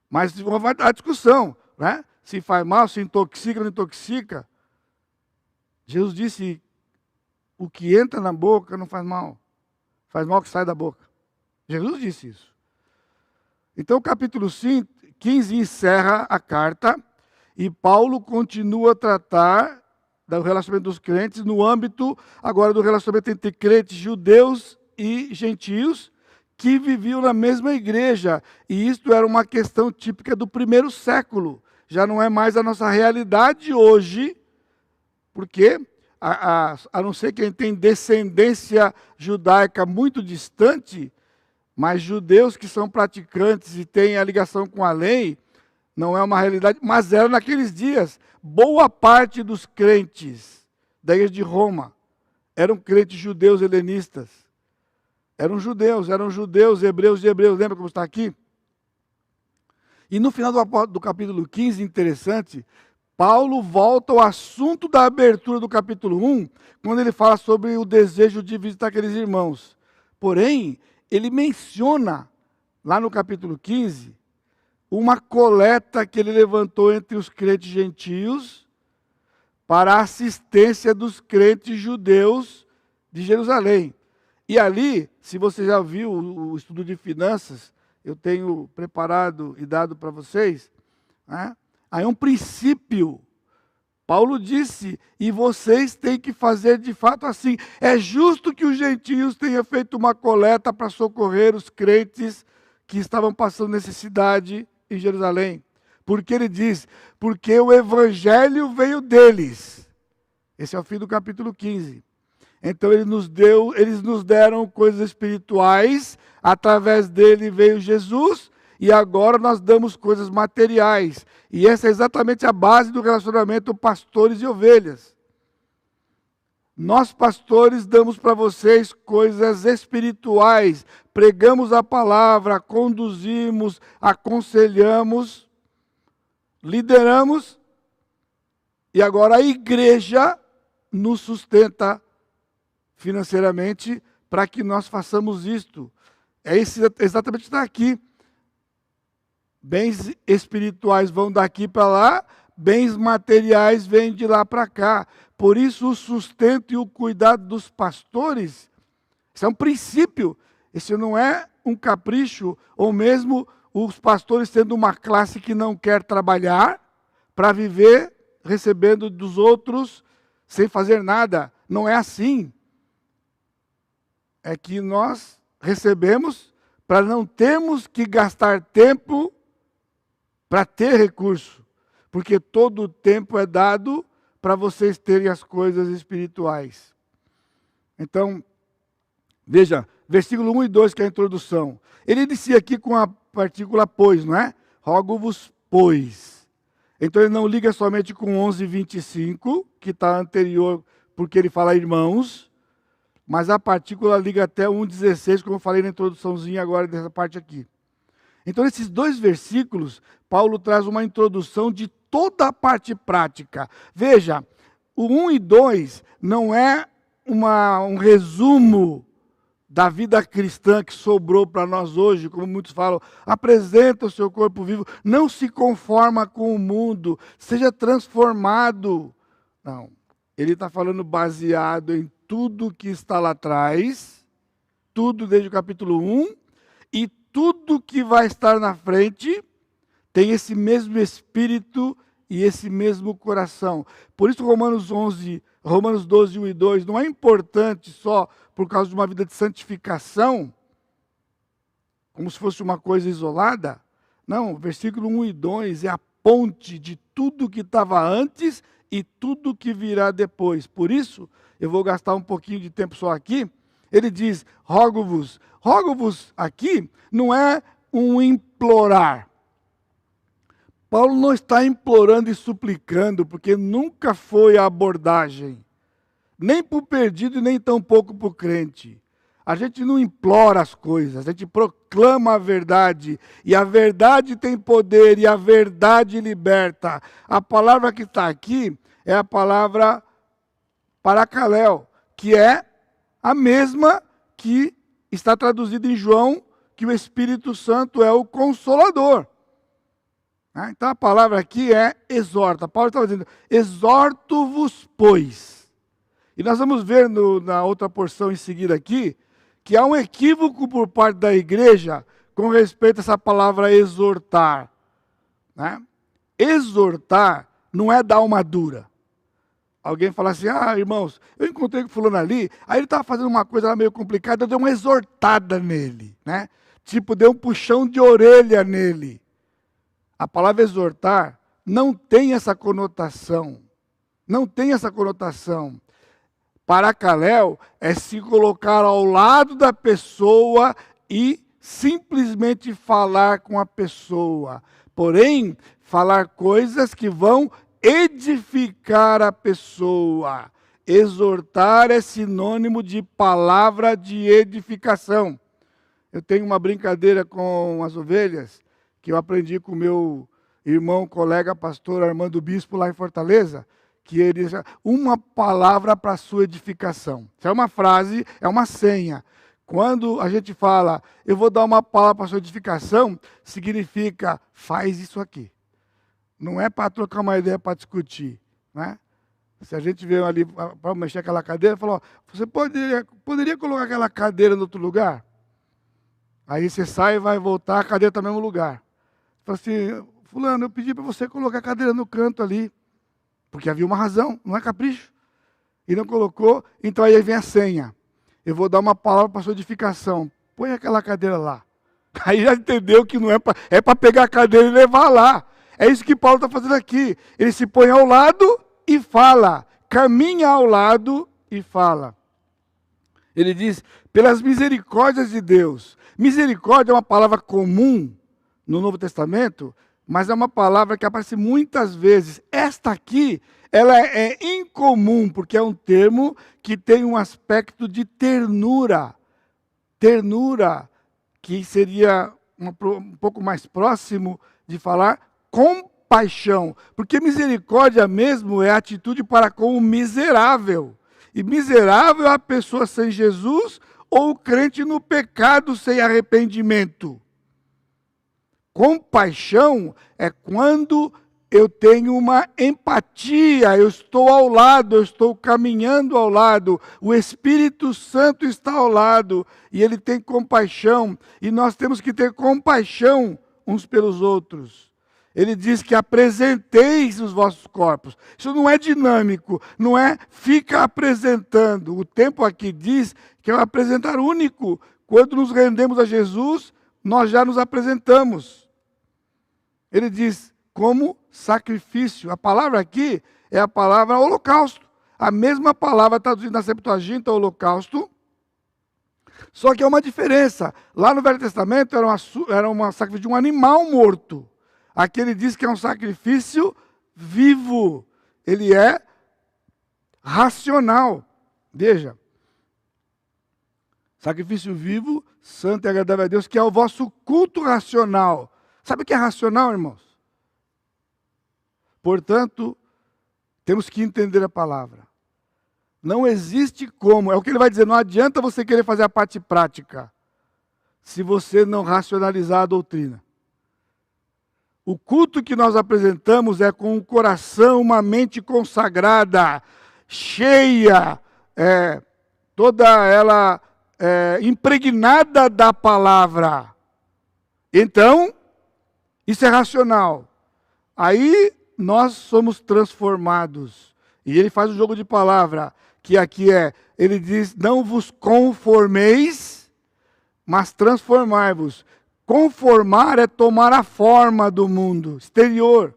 Mas vai dar discussão, Se faz mal, se intoxica, não intoxica. Jesus disse, o que entra na boca não faz mal. Faz mal que sai da boca. Jesus disse isso. Então o capítulo 15 encerra a carta e Paulo continua a tratar do relacionamento dos crentes no âmbito agora do relacionamento entre crentes judeus e gentios que viviam na mesma igreja. E isto era uma questão típica do primeiro século. Já não é mais a nossa realidade hoje, porque, a não ser quem tem descendência judaica muito distante, mas judeus que são praticantes e têm a ligação com a lei, não é uma realidade, mas era naqueles dias. Boa parte dos crentes da igreja de Roma eram crentes judeus helenistas. Eram judeus, hebreus de hebreus, lembra como está aqui? E no final do capítulo 15, interessante, Paulo volta ao assunto da abertura do capítulo 1, quando ele fala sobre o desejo de visitar aqueles irmãos. Porém, ele menciona, lá no capítulo 15, uma coleta que ele levantou entre os crentes gentios para a assistência dos crentes judeus de Jerusalém. E ali, se você já viu o estudo de finanças, eu tenho preparado e dado para vocês, né? Aí um princípio. Paulo disse, e vocês têm que fazer de fato assim. É justo que os gentios tenham feito uma coleta para socorrer os crentes que estavam passando necessidade em Jerusalém. Porque ele diz, porque o evangelho veio deles. Esse é o fim do capítulo 15. Então eles nos deram coisas espirituais, através dele veio Jesus, e agora nós damos coisas materiais. E essa é exatamente a base do relacionamento pastores e ovelhas. Nós, pastores, damos para vocês coisas espirituais, pregamos a palavra, conduzimos, aconselhamos, lideramos, e agora a igreja nos sustenta financeiramente para que nós façamos isto. É exatamente daqui. Bens espirituais vão daqui para lá, bens materiais vêm de lá para cá. Por isso o sustento e o cuidado dos pastores, isso é um princípio. Isso não é um capricho, ou mesmo os pastores tendo uma classe que não quer trabalhar para viver recebendo dos outros sem fazer nada. Não é assim. É que nós recebemos para não termos que gastar tempo para ter recurso, porque todo o tempo é dado para vocês terem as coisas espirituais. Então, veja, versículo 1 e 2, que é a introdução. Ele inicia aqui com a partícula pois, não é? Rogo-vos, pois. Então ele não liga somente com 11:25, que está anterior, porque ele fala irmãos, mas a partícula liga até 1:16, como eu falei na introduçãozinha agora dessa parte aqui. Então, nesses dois versículos, Paulo traz uma introdução de toda a parte prática. Veja, o 1 e 2 não é um resumo da vida cristã que sobrou para nós hoje, como muitos falam, apresenta o seu corpo vivo, não se conforma com o mundo, seja transformado. Não, ele está falando baseado em tudo que está lá atrás, tudo desde o capítulo 1, e tudo que vai estar na frente tem esse mesmo espírito e esse mesmo coração. Por isso Romanos 12, 1 e 2 não é importante só por causa de uma vida de santificação, como se fosse uma coisa isolada. Não, versículo 1 e 2 é a ponte de tudo que estava antes e tudo que virá depois. Por isso, eu vou gastar um pouquinho de tempo só aqui. Ele diz, rogo-vos. Rogo-vos aqui não é um implorar. Paulo não está implorando e suplicando, porque nunca foi a abordagem. Nem para o perdido e nem tampouco para o crente. A gente não implora as coisas, a gente proclama a verdade. E a verdade tem poder e a verdade liberta. A palavra que está aqui é a palavra paracaléu, que é a mesma que está traduzida em João, que o Espírito Santo é o Consolador. Então a palavra aqui é exorta. Paulo estava dizendo, exorto-vos, pois. E nós vamos ver na outra porção em seguida aqui, que há um equívoco por parte da igreja com respeito a essa palavra exortar. Exortar não é dar uma dura. Alguém fala assim, irmãos, eu encontrei com fulano ali, aí ele estava fazendo uma coisa lá meio complicada, eu dei uma exortada nele, né? Tipo, dei um puxão de orelha nele. A palavra exortar não tem essa conotação. Não tem essa conotação. Paracaléu é se colocar ao lado da pessoa e simplesmente falar com a pessoa. Porém, falar coisas que vão edificar a pessoa. Exortar é sinônimo de palavra de edificação. Eu tenho uma brincadeira com as ovelhas, que eu aprendi com o meu irmão, colega, pastor Armando Bispo, lá em Fortaleza, que ele diz, uma palavra para a sua edificação. Isso é uma frase, é uma senha. Quando a gente fala, eu vou dar uma palavra para a sua edificação, significa, faz isso aqui. Não é para trocar uma ideia, para discutir. Né? Se a gente veio ali para mexer aquela cadeira, falou, você poderia colocar aquela cadeira em outro lugar? Aí você sai e vai voltar, a cadeira está no mesmo lugar. Fala assim, fulano, eu pedi para você colocar a cadeira no canto ali, porque havia uma razão, não é capricho. E não colocou, então aí vem a senha. Eu vou dar uma palavra para sua edificação. Põe aquela cadeira lá. Aí já entendeu que não é para pegar a cadeira e levar lá. É isso que Paulo está fazendo aqui. Ele se põe ao lado e fala. Caminha ao lado e fala. Ele diz, pelas misericórdias de Deus. Misericórdia é uma palavra comum no Novo Testamento, mas é uma palavra que aparece muitas vezes. Esta aqui, ela é incomum, porque é um termo que tem um aspecto de ternura. Ternura, que seria um pouco mais próximo de falar compaixão. Porque misericórdia mesmo é atitude para com o miserável. E miserável é a pessoa sem Jesus ou o crente no pecado sem arrependimento. Compaixão é quando eu tenho uma empatia, eu estou ao lado, eu estou caminhando ao lado, o Espírito Santo está ao lado e ele tem compaixão, e nós temos que ter compaixão uns pelos outros. Ele diz que apresenteis os vossos corpos. Isso não é dinâmico, não é fica apresentando. O tempo aqui diz que é um apresentar único. Quando nos rendemos a Jesus, nós já nos apresentamos. Ele diz, como sacrifício. A palavra aqui é a palavra holocausto. A mesma palavra traduzida na Septuaginta, holocausto. Só que é uma diferença. Lá no Velho Testamento era uma sacrifício de um animal morto. Aqui ele diz que é um sacrifício vivo. Ele é racional. Veja. Sacrifício vivo, santo e agradável a Deus, que é o vosso culto racional. Sabe o que é racional, irmãos? Portanto, temos que entender a palavra. Não existe como, é o que ele vai dizer, não adianta você querer fazer a parte prática, se você não racionalizar a doutrina. O culto que nós apresentamos é com o coração, uma mente consagrada, cheia, toda ela impregnada da palavra. Então, isso é racional. Aí nós somos transformados. E ele faz um jogo de palavra, que aqui ele diz, não vos conformeis, mas transformai-vos. Conformar é tomar a forma do mundo exterior.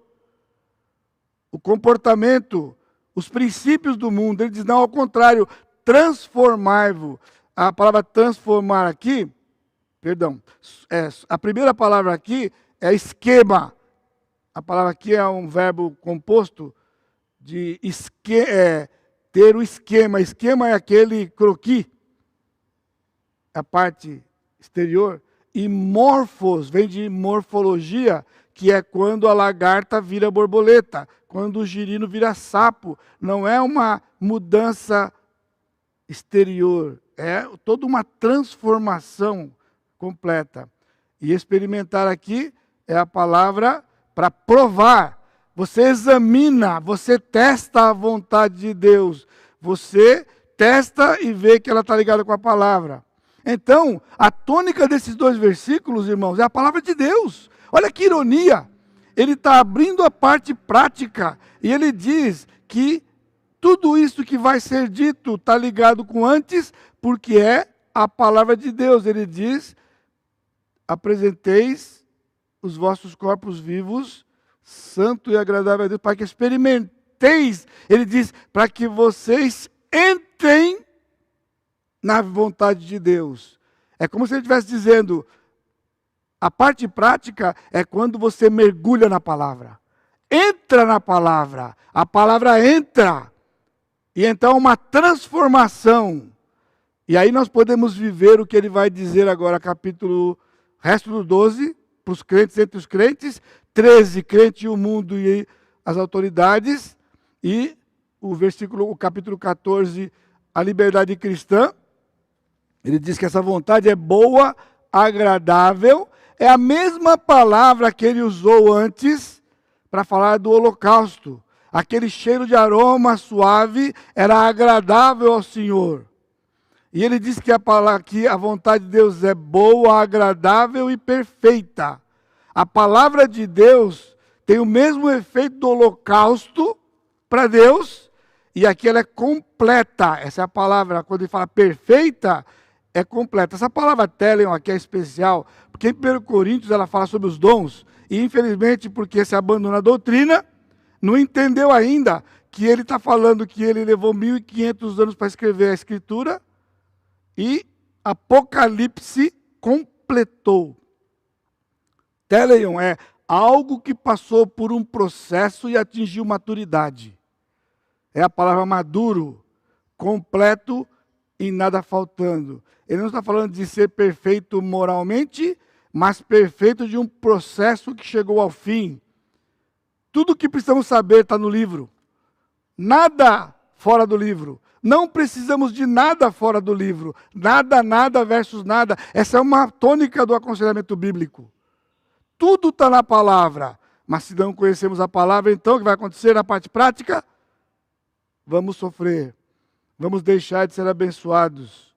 O comportamento, os princípios do mundo. Ele diz, não, ao contrário, transformai-vos. A palavra transformar aqui, a primeira palavra aqui é esquema. A palavra aqui é um verbo composto de ter o esquema. Esquema é aquele croquis, a parte exterior. E morfos vem de morfologia, que é quando a lagarta vira borboleta, quando o girino vira sapo. Não é uma mudança exterior, é toda uma transformação completa. E experimentar aqui é a palavra para provar. Você examina, você testa a vontade de Deus. Você testa e vê que ela está ligada com a palavra. Então, a tônica desses dois versículos, irmãos, é a palavra de Deus. Olha que ironia. Ele está abrindo a parte prática e ele diz que tudo isso que vai ser dito está ligado com antes, porque é a palavra de Deus. Ele diz, apresenteis os vossos corpos vivos, santo e agradável a Deus, para que experimenteis. Ele diz, para que vocês entrem na vontade de Deus. É como se ele estivesse dizendo, a parte prática é quando você mergulha na palavra. Entra na palavra. A palavra entra. E então uma transformação. E aí nós podemos viver o que ele vai dizer agora, resto do 12, para os crentes, entre os crentes, 13, crente e o mundo e as autoridades, e o capítulo 14, a liberdade cristã. Ele diz que essa vontade é boa, agradável, é a mesma palavra que ele usou antes para falar do holocausto. Aquele cheiro de aroma suave era agradável ao Senhor. E ele diz que que a vontade de Deus é boa, agradável e perfeita. A palavra de Deus tem o mesmo efeito do holocausto para Deus, e aqui ela é completa. Essa é a palavra, quando ele fala perfeita, é completa. Essa palavra teleon aqui é especial, porque em 1 Coríntios ela fala sobre os dons, e infelizmente porque se abandona a doutrina, não entendeu ainda que ele está falando que ele levou 1.500 anos para escrever a Escritura, e Apocalipse completou. Teleon é algo que passou por um processo e atingiu maturidade. É a palavra maduro, completo e nada faltando. Ele não está falando de ser perfeito moralmente, mas perfeito de um processo que chegou ao fim. Tudo o que precisamos saber está no livro. Nada fora do livro. Não precisamos de nada fora do livro. Nada, nada versus nada. Essa é uma tônica do aconselhamento bíblico. Tudo está na palavra. Mas se não conhecemos a palavra, então o que vai acontecer na parte prática? Vamos sofrer. Vamos deixar de ser abençoados.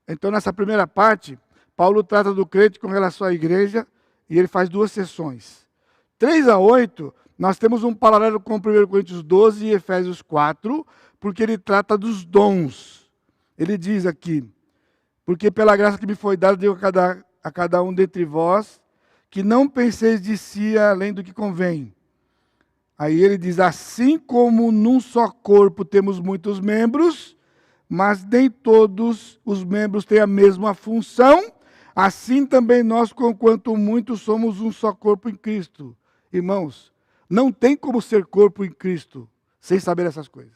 Então, nessa primeira parte, Paulo trata do crente com relação à igreja, e ele faz 2 sessões. 3 a 8, nós temos um paralelo com 1 Coríntios 12 e Efésios 4, porque ele trata dos dons. Ele diz aqui, porque pela graça que me foi dada, digo a cada um dentre vós, que não penseis de si além do que convém. Aí ele diz, assim como num só corpo temos muitos membros, mas nem todos os membros têm a mesma função, assim também nós, conquanto muitos, somos um só corpo em Cristo. Irmãos, não tem como ser corpo em Cristo sem saber essas coisas.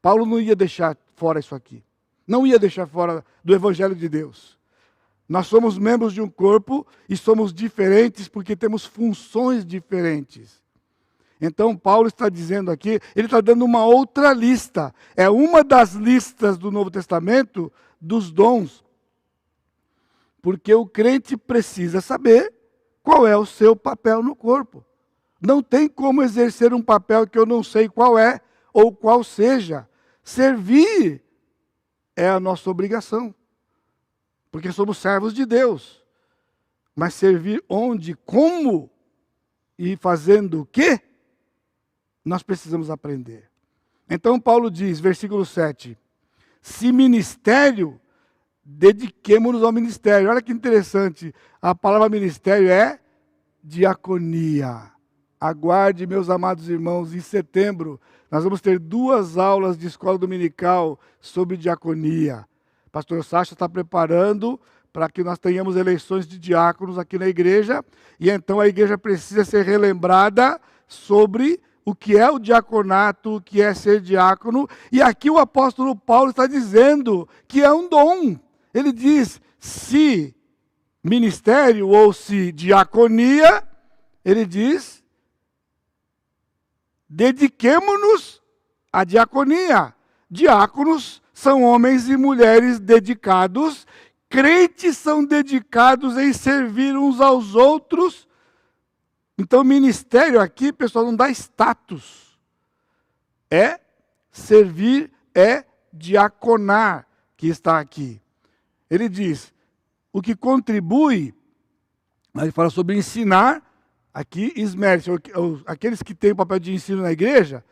Paulo não ia deixar fora isso aqui. Não ia deixar fora do Evangelho de Deus. Nós somos membros de um corpo e somos diferentes porque temos funções diferentes. Então, Paulo está dizendo aqui, ele está dando uma outra lista. É uma das listas do Novo Testamento dos dons. Porque o crente precisa saber qual é o seu papel no corpo. Não tem como exercer um papel que eu não sei qual é ou qual seja. Servir é a nossa obrigação. Porque somos servos de Deus. Mas servir onde, como e fazendo o quê? Nós precisamos aprender. Então Paulo diz, versículo 7, se ministério, dediquemo-nos ao ministério. Olha que interessante, a palavra ministério é diaconia. Aguarde, meus amados irmãos, em setembro nós vamos ter 2 aulas de escola dominical sobre diaconia. Pastor Sacha está preparando para que nós tenhamos eleições de diáconos aqui na igreja, e então a igreja precisa ser relembrada sobre o que é o diaconato, o que é ser diácono, e aqui o apóstolo Paulo está dizendo que é um dom. Ele diz, se ministério ou se diaconia, ele diz, dediquemo-nos à diaconia. Diáconos são homens e mulheres dedicados, crentes são dedicados em servir uns aos outros. Então, ministério aqui, pessoal, não dá status. É servir, é diaconar, que está aqui. Ele diz, o que contribui, ele fala sobre ensinar, aqui, esmere-se, aqueles que têm o papel de ensino na igreja,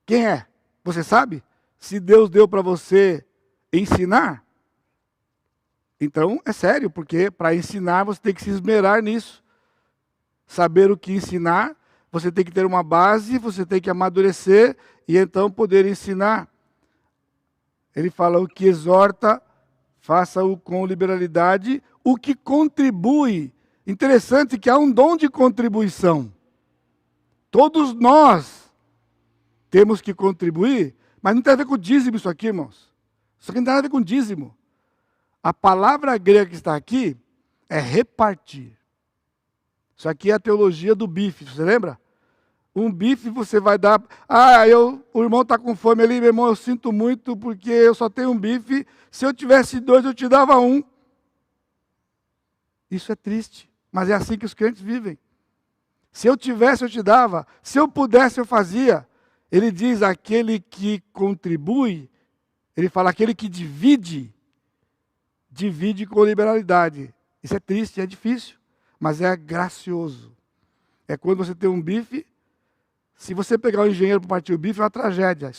quem é? Você sabe? Se Deus deu para você ensinar, então é sério, porque para ensinar você tem que se esmerar nisso. Saber o que ensinar, você tem que ter uma base, você tem que amadurecer e então poder ensinar. Ele fala o que exorta, faça-o com liberalidade, o que contribui. Interessante que há um dom de contribuição. Todos nós temos que contribuir, mas não tem a ver com dízimo isso aqui, irmãos. Isso aqui não tem nada a ver com dízimo. A palavra grega que está aqui é repartir. Isso aqui é a teologia do bife, você lembra? Um bife você vai dar... o irmão está com fome ali, meu irmão, eu sinto muito porque eu só tenho um bife. Se eu tivesse 2, eu te dava 1. Isso é triste, mas é assim que os crentes vivem. Se eu tivesse, eu te dava. Se eu pudesse, eu fazia. Ele diz, aquele que contribui, Ele fala, aquele que divide, divide com liberalidade. Isso é triste, é difícil, mas é gracioso. É quando você tem um bife, se você pegar o engenheiro para partir o bife, é uma tragédia.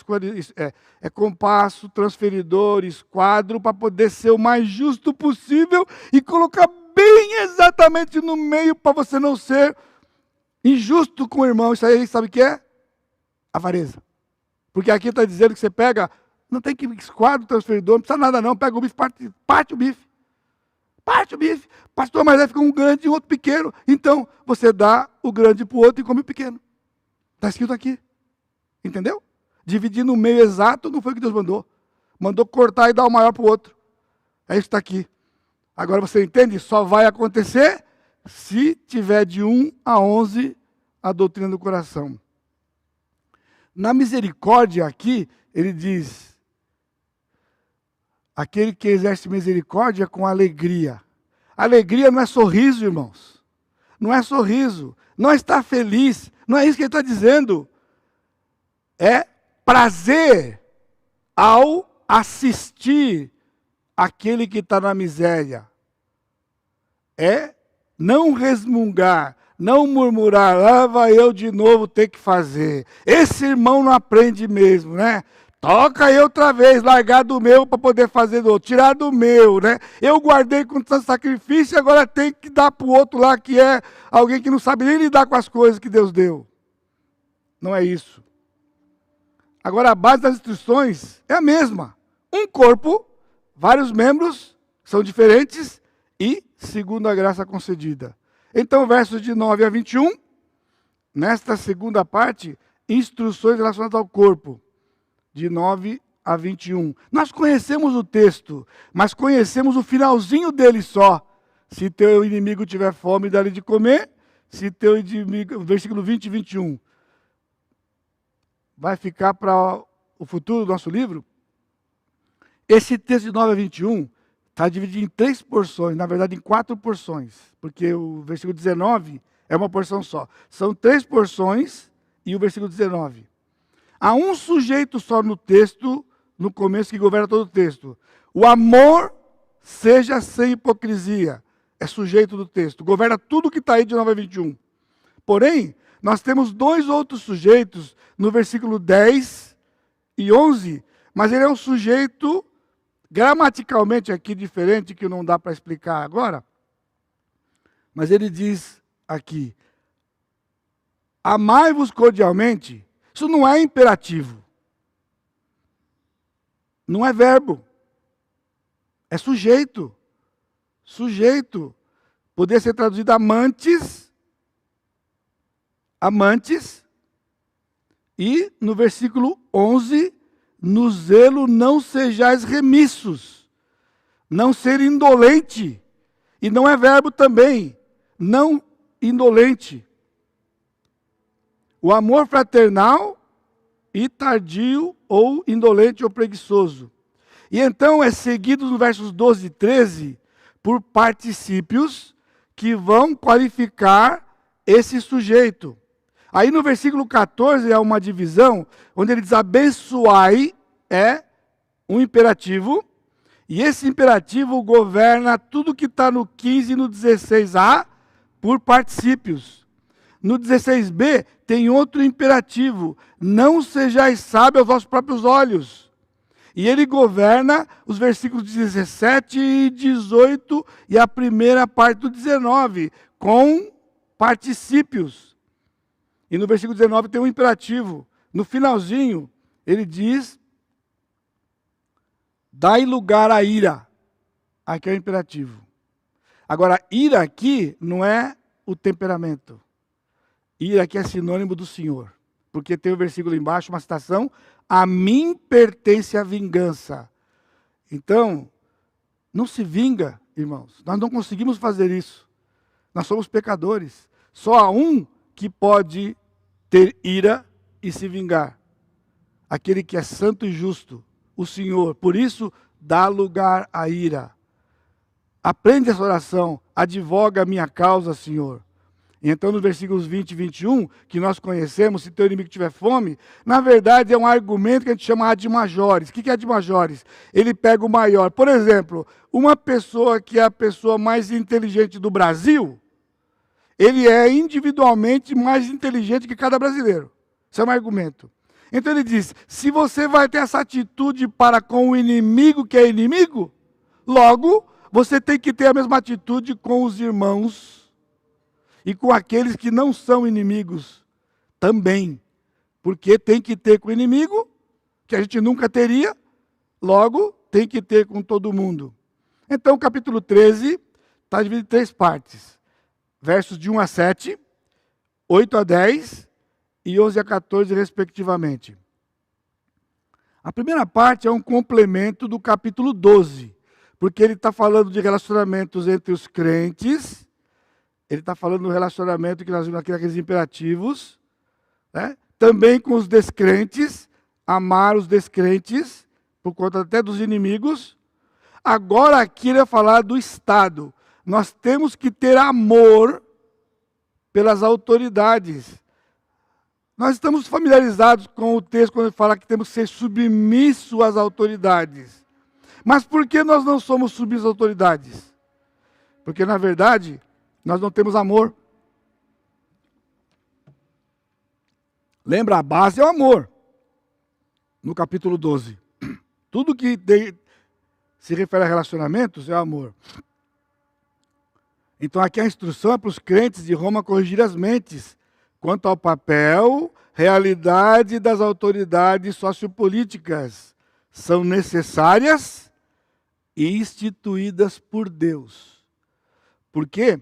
É compasso, transferidor, esquadro, para poder ser o mais justo possível e colocar bem exatamente no meio para você não ser injusto com o irmão. Isso aí sabe o que é? Avareza. Porque aqui está dizendo que você pega, não tem que esquadro, transferidor, não precisa nada não, pega o bife, parte o bife. Parte o bife. Pastor, mas aí fica um grande e outro pequeno. Então, você dá o grande para o outro e come o pequeno. Está escrito aqui. Entendeu? Dividir no meio exato não foi o que Deus mandou. Mandou cortar e dar o maior para o outro. É isso que está aqui. Agora você entende? Só vai acontecer se tiver de 1 a 11 a doutrina do coração. Na misericórdia aqui, ele diz, aquele que exerce misericórdia com alegria. Alegria não é sorriso, irmãos. Não é sorriso. Não é estar feliz. Não é isso que ele está dizendo. É prazer ao assistir aquele que está na miséria. É não resmungar, não murmurar, lá vai eu de novo ter que fazer. Esse irmão não aprende mesmo, né? Toca aí outra vez, largar do meu para poder fazer do outro, tirar do meu, né? Eu guardei com tanto sacrifício e agora tem que dar para o outro lá, que é alguém que não sabe nem lidar com as coisas que Deus deu. Não é isso. Agora a base das instruções é a mesma. Um corpo, vários membros, são diferentes e segundo a graça concedida. Então, versos de 9 a 21, nesta segunda parte, instruções relacionadas ao corpo. De 9 a 21. Nós conhecemos o texto, mas conhecemos o finalzinho dele só. Se teu inimigo tiver fome, dá-lhe de comer. Se teu inimigo, versículo 20 e 21. Vai ficar para o futuro do nosso livro. Esse texto de 9 a 21 está dividido em 3 porções, na verdade em 4 porções, porque o versículo 19 é uma porção só. São 3 porções e o versículo 19. Há um sujeito só no texto, no começo, que governa todo o texto. O amor seja sem hipocrisia. É sujeito do texto. Governa tudo que está aí de 9 a 21. Porém, nós temos 2 outros sujeitos no versículo 10 e 11, mas ele é um sujeito gramaticalmente aqui diferente, que não dá para explicar agora. Mas ele diz aqui, amai-vos cordialmente. Isso não é imperativo. Não é verbo. É sujeito. Sujeito. Poderia ser traduzido amantes. Amantes. E no versículo 11, no zelo não sejais remissos. Não ser indolente. E não é verbo também. Não indolente. O amor fraternal e tardio ou indolente ou preguiçoso. E então é seguido nos versos 12 e 13 por particípios que vão qualificar esse sujeito. Aí no versículo 14 é uma divisão onde ele diz abençoai é um imperativo. E esse imperativo governa tudo que está no 15 e no 16a por particípios. No 16b tem outro imperativo, não sejais sábios aos vossos próprios olhos. E ele governa os versículos 17 e 18 e a primeira parte do 19, com particípios. E no versículo 19 tem um imperativo. No finalzinho, ele diz, dai lugar à ira. Aqui é o imperativo. Agora, ira aqui não é o temperamento. Ira aqui é sinônimo do Senhor. Porque tem o versículo embaixo, uma citação, a mim pertence a vingança. Então, não se vinga, irmãos. Nós não conseguimos fazer isso. Nós somos pecadores. Só há um que pode ter ira e se vingar. Aquele que é santo e justo, o Senhor. Por isso, dá lugar à ira. Aprende essa oração. Advoga a minha causa, Senhor. Então, nos versículos 20 e 21, que nós conhecemos, se teu inimigo tiver fome, na verdade é um argumento que a gente chama ad majores. O que é ad majores? Ele pega o maior. Por exemplo, uma pessoa que é a pessoa mais inteligente do Brasil, ele é individualmente mais inteligente que cada brasileiro. Isso é um argumento. Então ele diz, se você vai ter essa atitude para com o inimigo que é inimigo, logo, você tem que ter a mesma atitude com os irmãos e com aqueles que não são inimigos também. Porque tem que ter com o inimigo, que a gente nunca teria, logo tem que ter com todo mundo. Então, o capítulo 13 está dividido em 3 partes. Versos de 1 a 7, 8 a 10 e 11 a 14, respectivamente. A primeira parte é um complemento do capítulo 12, porque ele está falando de relacionamentos entre os crentes, ele está falando do relacionamento que nós vimos aqui naqueles imperativos, né? Também com os descrentes, amar os descrentes, por conta até dos inimigos. Agora aqui ele vai falar do Estado. Nós temos que ter amor pelas autoridades. Nós estamos familiarizados com o texto quando ele fala que temos que ser submissos às autoridades. Mas por que nós não somos submissos às autoridades? Porque, na verdade, nós não temos amor. Lembra, a base é o amor. No capítulo 12. Tudo que se refere a relacionamentos é o amor. Então aqui a instrução é para os crentes de Roma corrigir as mentes quanto ao papel, realidade das autoridades sociopolíticas. São necessárias e instituídas por Deus. Porque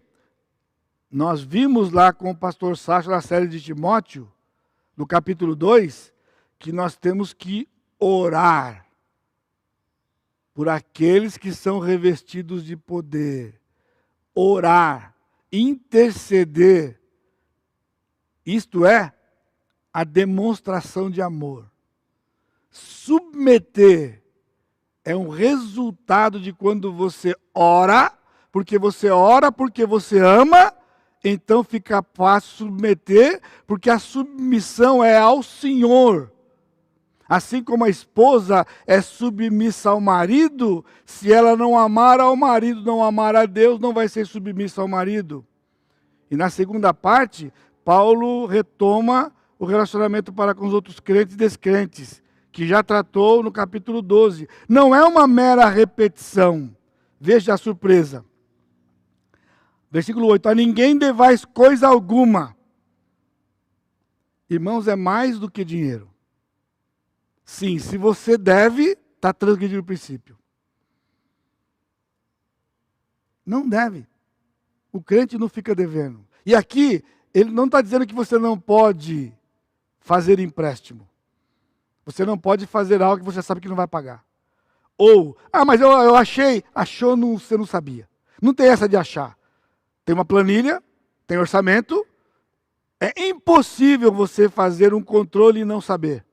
nós vimos lá com o pastor Sacha na série de Timóteo, no capítulo 2, que nós temos que orar por aqueles que são revestidos de poder. Orar, interceder, isto é, a demonstração de amor. Submeter é um resultado de quando você ora porque você ama, então fica fácil submeter, porque a submissão é ao Senhor. Assim como a esposa é submissa ao marido, se ela não amar ao marido, não amar a Deus, não vai ser submissa ao marido. E na segunda parte, Paulo retoma o relacionamento para com os outros crentes e descrentes, que já tratou no capítulo 12. Não é uma mera repetição. Veja a surpresa. Versículo 8. A ninguém devais coisa alguma. Irmãos, é mais do que dinheiro. Sim, se você deve, está transgredindo o princípio. Não deve. O crente não fica devendo. E aqui, ele não está dizendo que você não pode fazer empréstimo. Você não pode fazer algo que você sabe que não vai pagar. Ou, mas eu achei. Achou, você não sabia. Não tem essa de achar. Tem uma planilha, tem orçamento. É impossível você fazer um controle e não saber.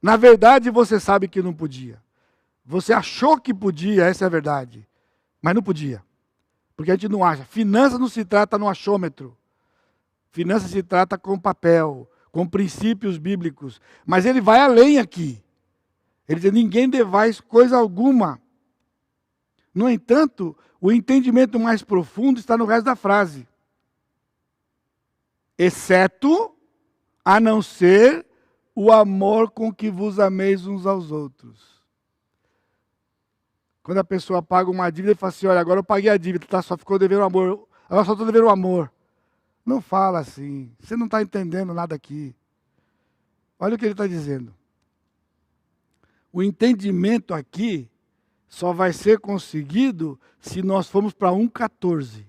Na verdade, você sabe que não podia. Você achou que podia, essa é a verdade. Mas não podia. Porque a gente não acha. Finanças não se trata no achômetro. Finanças se trata com papel, com princípios bíblicos. Mas ele vai além aqui. Ele diz, ninguém devais coisa alguma. No entanto, o entendimento mais profundo está no resto da frase. Exceto, a não ser o amor com que vos ameis uns aos outros. Quando a pessoa paga uma dívida e fala assim, olha, agora eu paguei a dívida, tá? Só ficou devendo o amor. Agora só estou devendo o amor. Não fala assim. Você não está entendendo nada aqui. Olha o que ele está dizendo. O entendimento aqui só vai ser conseguido se nós formos para 1,14.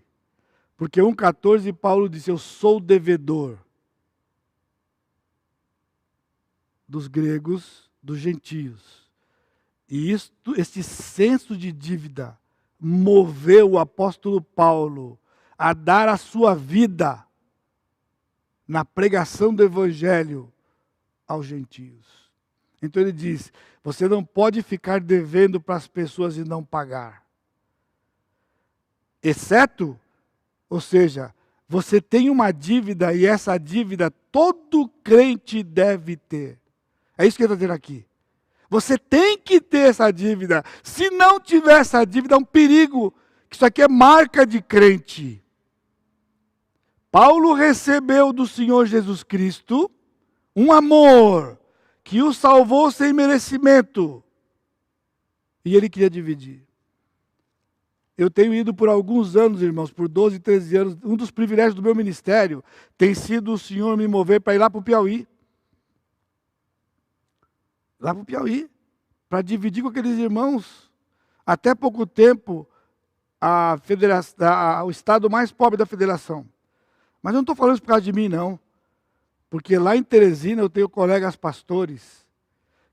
Porque 1,14 Paulo disse, eu sou devedor dos gregos, dos gentios. E este senso de dívida moveu o apóstolo Paulo a dar a sua vida na pregação do evangelho aos gentios. Então ele diz, você não pode ficar devendo para as pessoas e não pagar. Exceto, ou seja, Você tem uma dívida e essa dívida todo crente deve ter. É isso que ele está dizendo aqui. Você tem que ter essa dívida. Se não tiver essa dívida, é um perigo. Isso aqui é marca de crente. Paulo recebeu do Senhor Jesus Cristo um amor que o salvou sem merecimento. E ele queria dividir. Eu tenho ido por alguns anos, irmãos, por 12, 13 anos. Um dos privilégios do meu ministério tem sido o Senhor me mover para ir lá para o Piauí. Lá para o Piauí. Para dividir com aqueles irmãos. Até pouco tempo, o estado mais pobre da federação. Mas eu não estou falando isso por causa de mim, não. Porque lá em Teresina eu tenho colegas pastores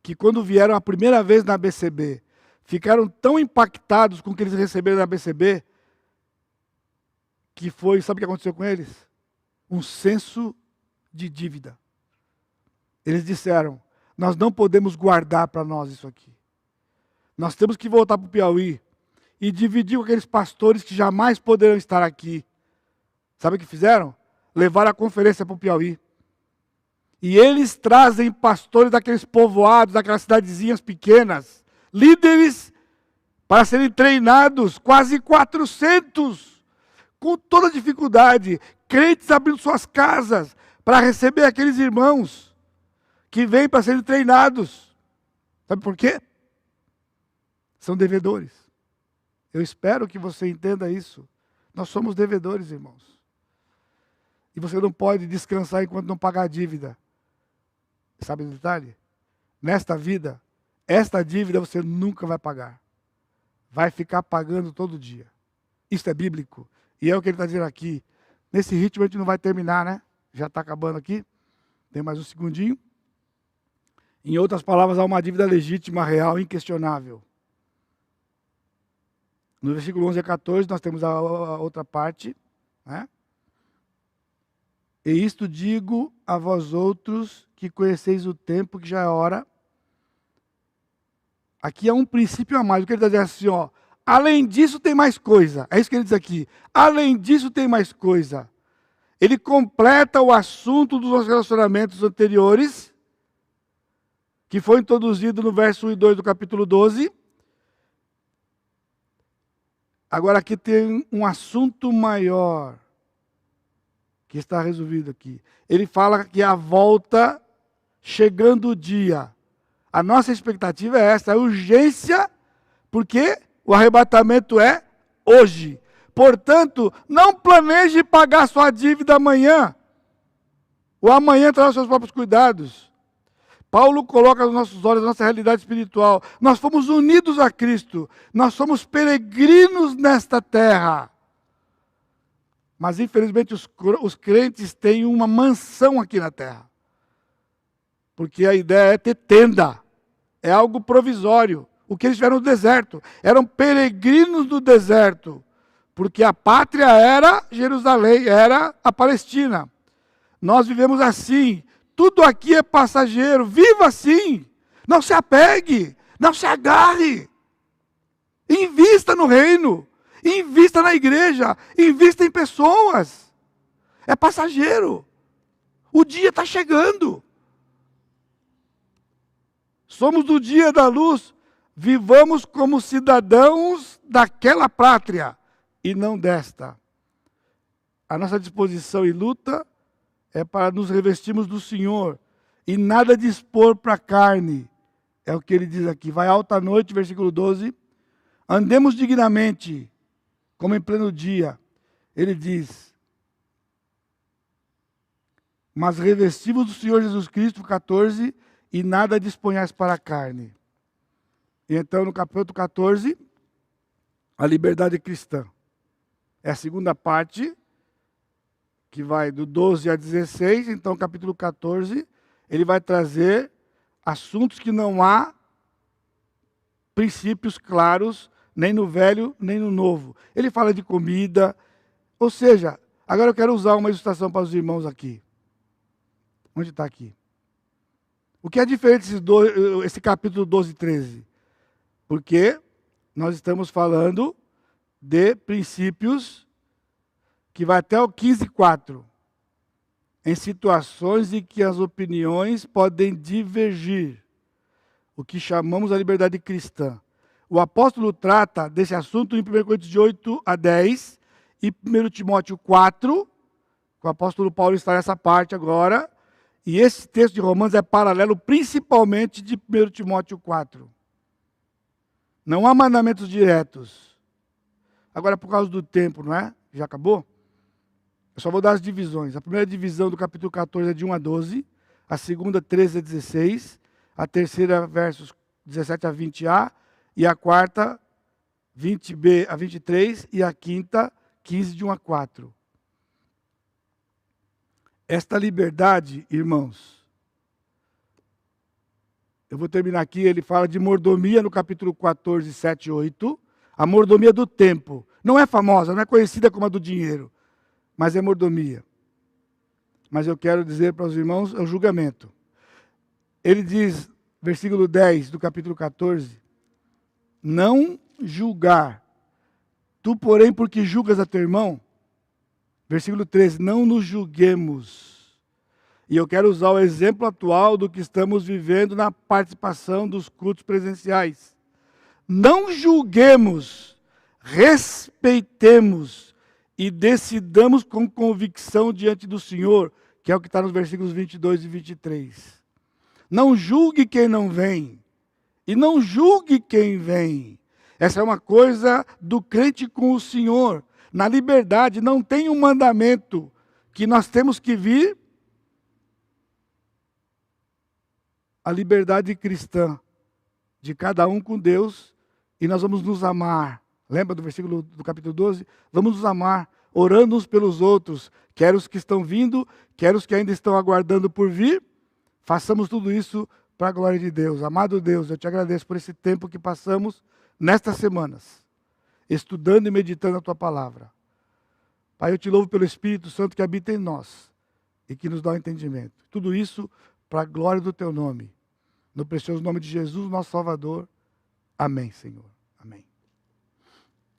que quando vieram a primeira vez na BCB, ficaram tão impactados com o que eles receberam na BCB, que foi, sabe o que aconteceu com eles? Um senso de dívida. Eles disseram, nós não podemos guardar para nós isso aqui. Nós temos que voltar para o Piauí e dividir com aqueles pastores que jamais poderão estar aqui. Sabe o que fizeram? Levaram a conferência para o Piauí. E eles trazem pastores daqueles povoados, daquelas cidadezinhas pequenas, líderes, para serem treinados, quase 400, com toda dificuldade, crentes abrindo suas casas para receber aqueles irmãos que vêm para serem treinados. Sabe por quê? São devedores. Eu espero que você entenda isso. Nós somos devedores, irmãos. E você não pode descansar enquanto não pagar a dívida. Sabe o detalhe? Nesta vida, esta dívida você nunca vai pagar. Vai ficar pagando todo dia. Isso é bíblico. E é o que ele está dizendo aqui. Nesse ritmo a gente não vai terminar, né? Já está acabando aqui. Tem mais um segundinho. Em outras palavras, há uma dívida legítima, real, inquestionável. No versículo 11 a 14, nós temos a outra parte, né? E isto digo a vós outros que conheceis o tempo, que já é hora. Aqui é um princípio a mais. O que ele está dizendo assim, ó. Além disso tem mais coisa. É isso que ele diz aqui. Além disso tem mais coisa. Ele completa o assunto dos relacionamentos anteriores, que foi introduzido no verso 1 e 2 do capítulo 12. Agora aqui tem um assunto maior, que está resolvido aqui. Ele fala que a volta, chegando o dia. A nossa expectativa é essa, a urgência, porque o arrebatamento é hoje. Portanto, não planeje pagar sua dívida amanhã. O amanhã terá os seus próprios cuidados. Paulo coloca nos nossos olhos a nossa realidade espiritual. Nós fomos unidos a Cristo. Nós somos peregrinos nesta terra. Mas, infelizmente, os crentes têm uma mansão aqui na terra. Porque a ideia é ter tenda. É algo provisório. O que eles tiveram no deserto. Eram peregrinos do deserto. Porque a pátria era Jerusalém, era a Palestina. Nós vivemos assim. Tudo aqui é passageiro. Viva assim. Não se apegue. Não se agarre. Invista no reino. Invista na igreja. Invista em pessoas. É passageiro. O dia está chegando. Somos do dia da luz. Vivamos como cidadãos daquela pátria e não desta. A nossa disposição e luta é para nos revestirmos do Senhor e nada dispor para a carne. É o que ele diz aqui. Vai alta noite, versículo 12. Andemos dignamente, como em pleno dia. Ele diz, mas revestimos do Senhor Jesus Cristo, 14, e nada disponhais para a carne. E então, no capítulo 14, a liberdade cristã. É a segunda parte, que vai do 12 a 16, então capítulo 14, ele vai trazer assuntos que não há princípios claros, nem no Velho, nem no Novo. Ele fala de comida, ou seja, agora eu quero usar uma ilustração para os irmãos aqui. Onde está aqui? O que é diferente esse capítulo 12 e 13? Porque nós estamos falando de princípios que vai até o 15:4. Em situações em que as opiniões podem divergir, o que chamamos a liberdade cristã. O apóstolo trata desse assunto em 1 Coríntios de 8-10 e 1 Timóteo 4, o apóstolo Paulo está nessa parte agora, e esse texto de Romanos é paralelo principalmente de 1 Timóteo 4. Não há mandamentos diretos. Agora, por causa do tempo, não é? Já acabou? Eu só vou dar as divisões. A primeira divisão do capítulo 14 é de 1-12, a segunda 13-16, a terceira versos 17-20a, e a quarta 20b-23, e a quinta 15 de 1-4. Esta liberdade, irmãos, eu vou terminar aqui, ele fala de mordomia no capítulo 14, 7 e 8, a mordomia do tempo. Não é famosa, não é conhecida como a do dinheiro, mas é mordomia. Mas eu quero dizer para os irmãos, é o julgamento. Ele diz, versículo 10 do capítulo 14, não julgar. Tu, porém, porque julgas a teu irmão? Versículo 13, não nos julguemos. E eu quero usar o exemplo atual do que estamos vivendo na participação dos cultos presenciais. Não julguemos, respeitemos e decidamos com convicção diante do Senhor, que é o que está nos versículos 22 e 23. Não julgue quem não vem, e não julgue quem vem. Essa é uma coisa do crente com o Senhor. Na liberdade não tem um mandamento que nós temos que vir. A liberdade cristã de cada um com Deus, e nós vamos nos amar. Lembra do versículo do capítulo 12? Vamos nos amar, orando uns pelos outros, quer os que estão vindo, quer os que ainda estão aguardando por vir. Façamos tudo isso para a glória de Deus. Amado Deus, eu te agradeço por esse tempo que passamos nestas semanas, estudando e meditando a tua palavra. Pai, eu te louvo pelo Espírito Santo que habita em nós e que nos dá o entendimento. Tudo isso para a glória do teu nome. No precioso nome de Jesus, nosso Salvador. Amém, Senhor. Amém.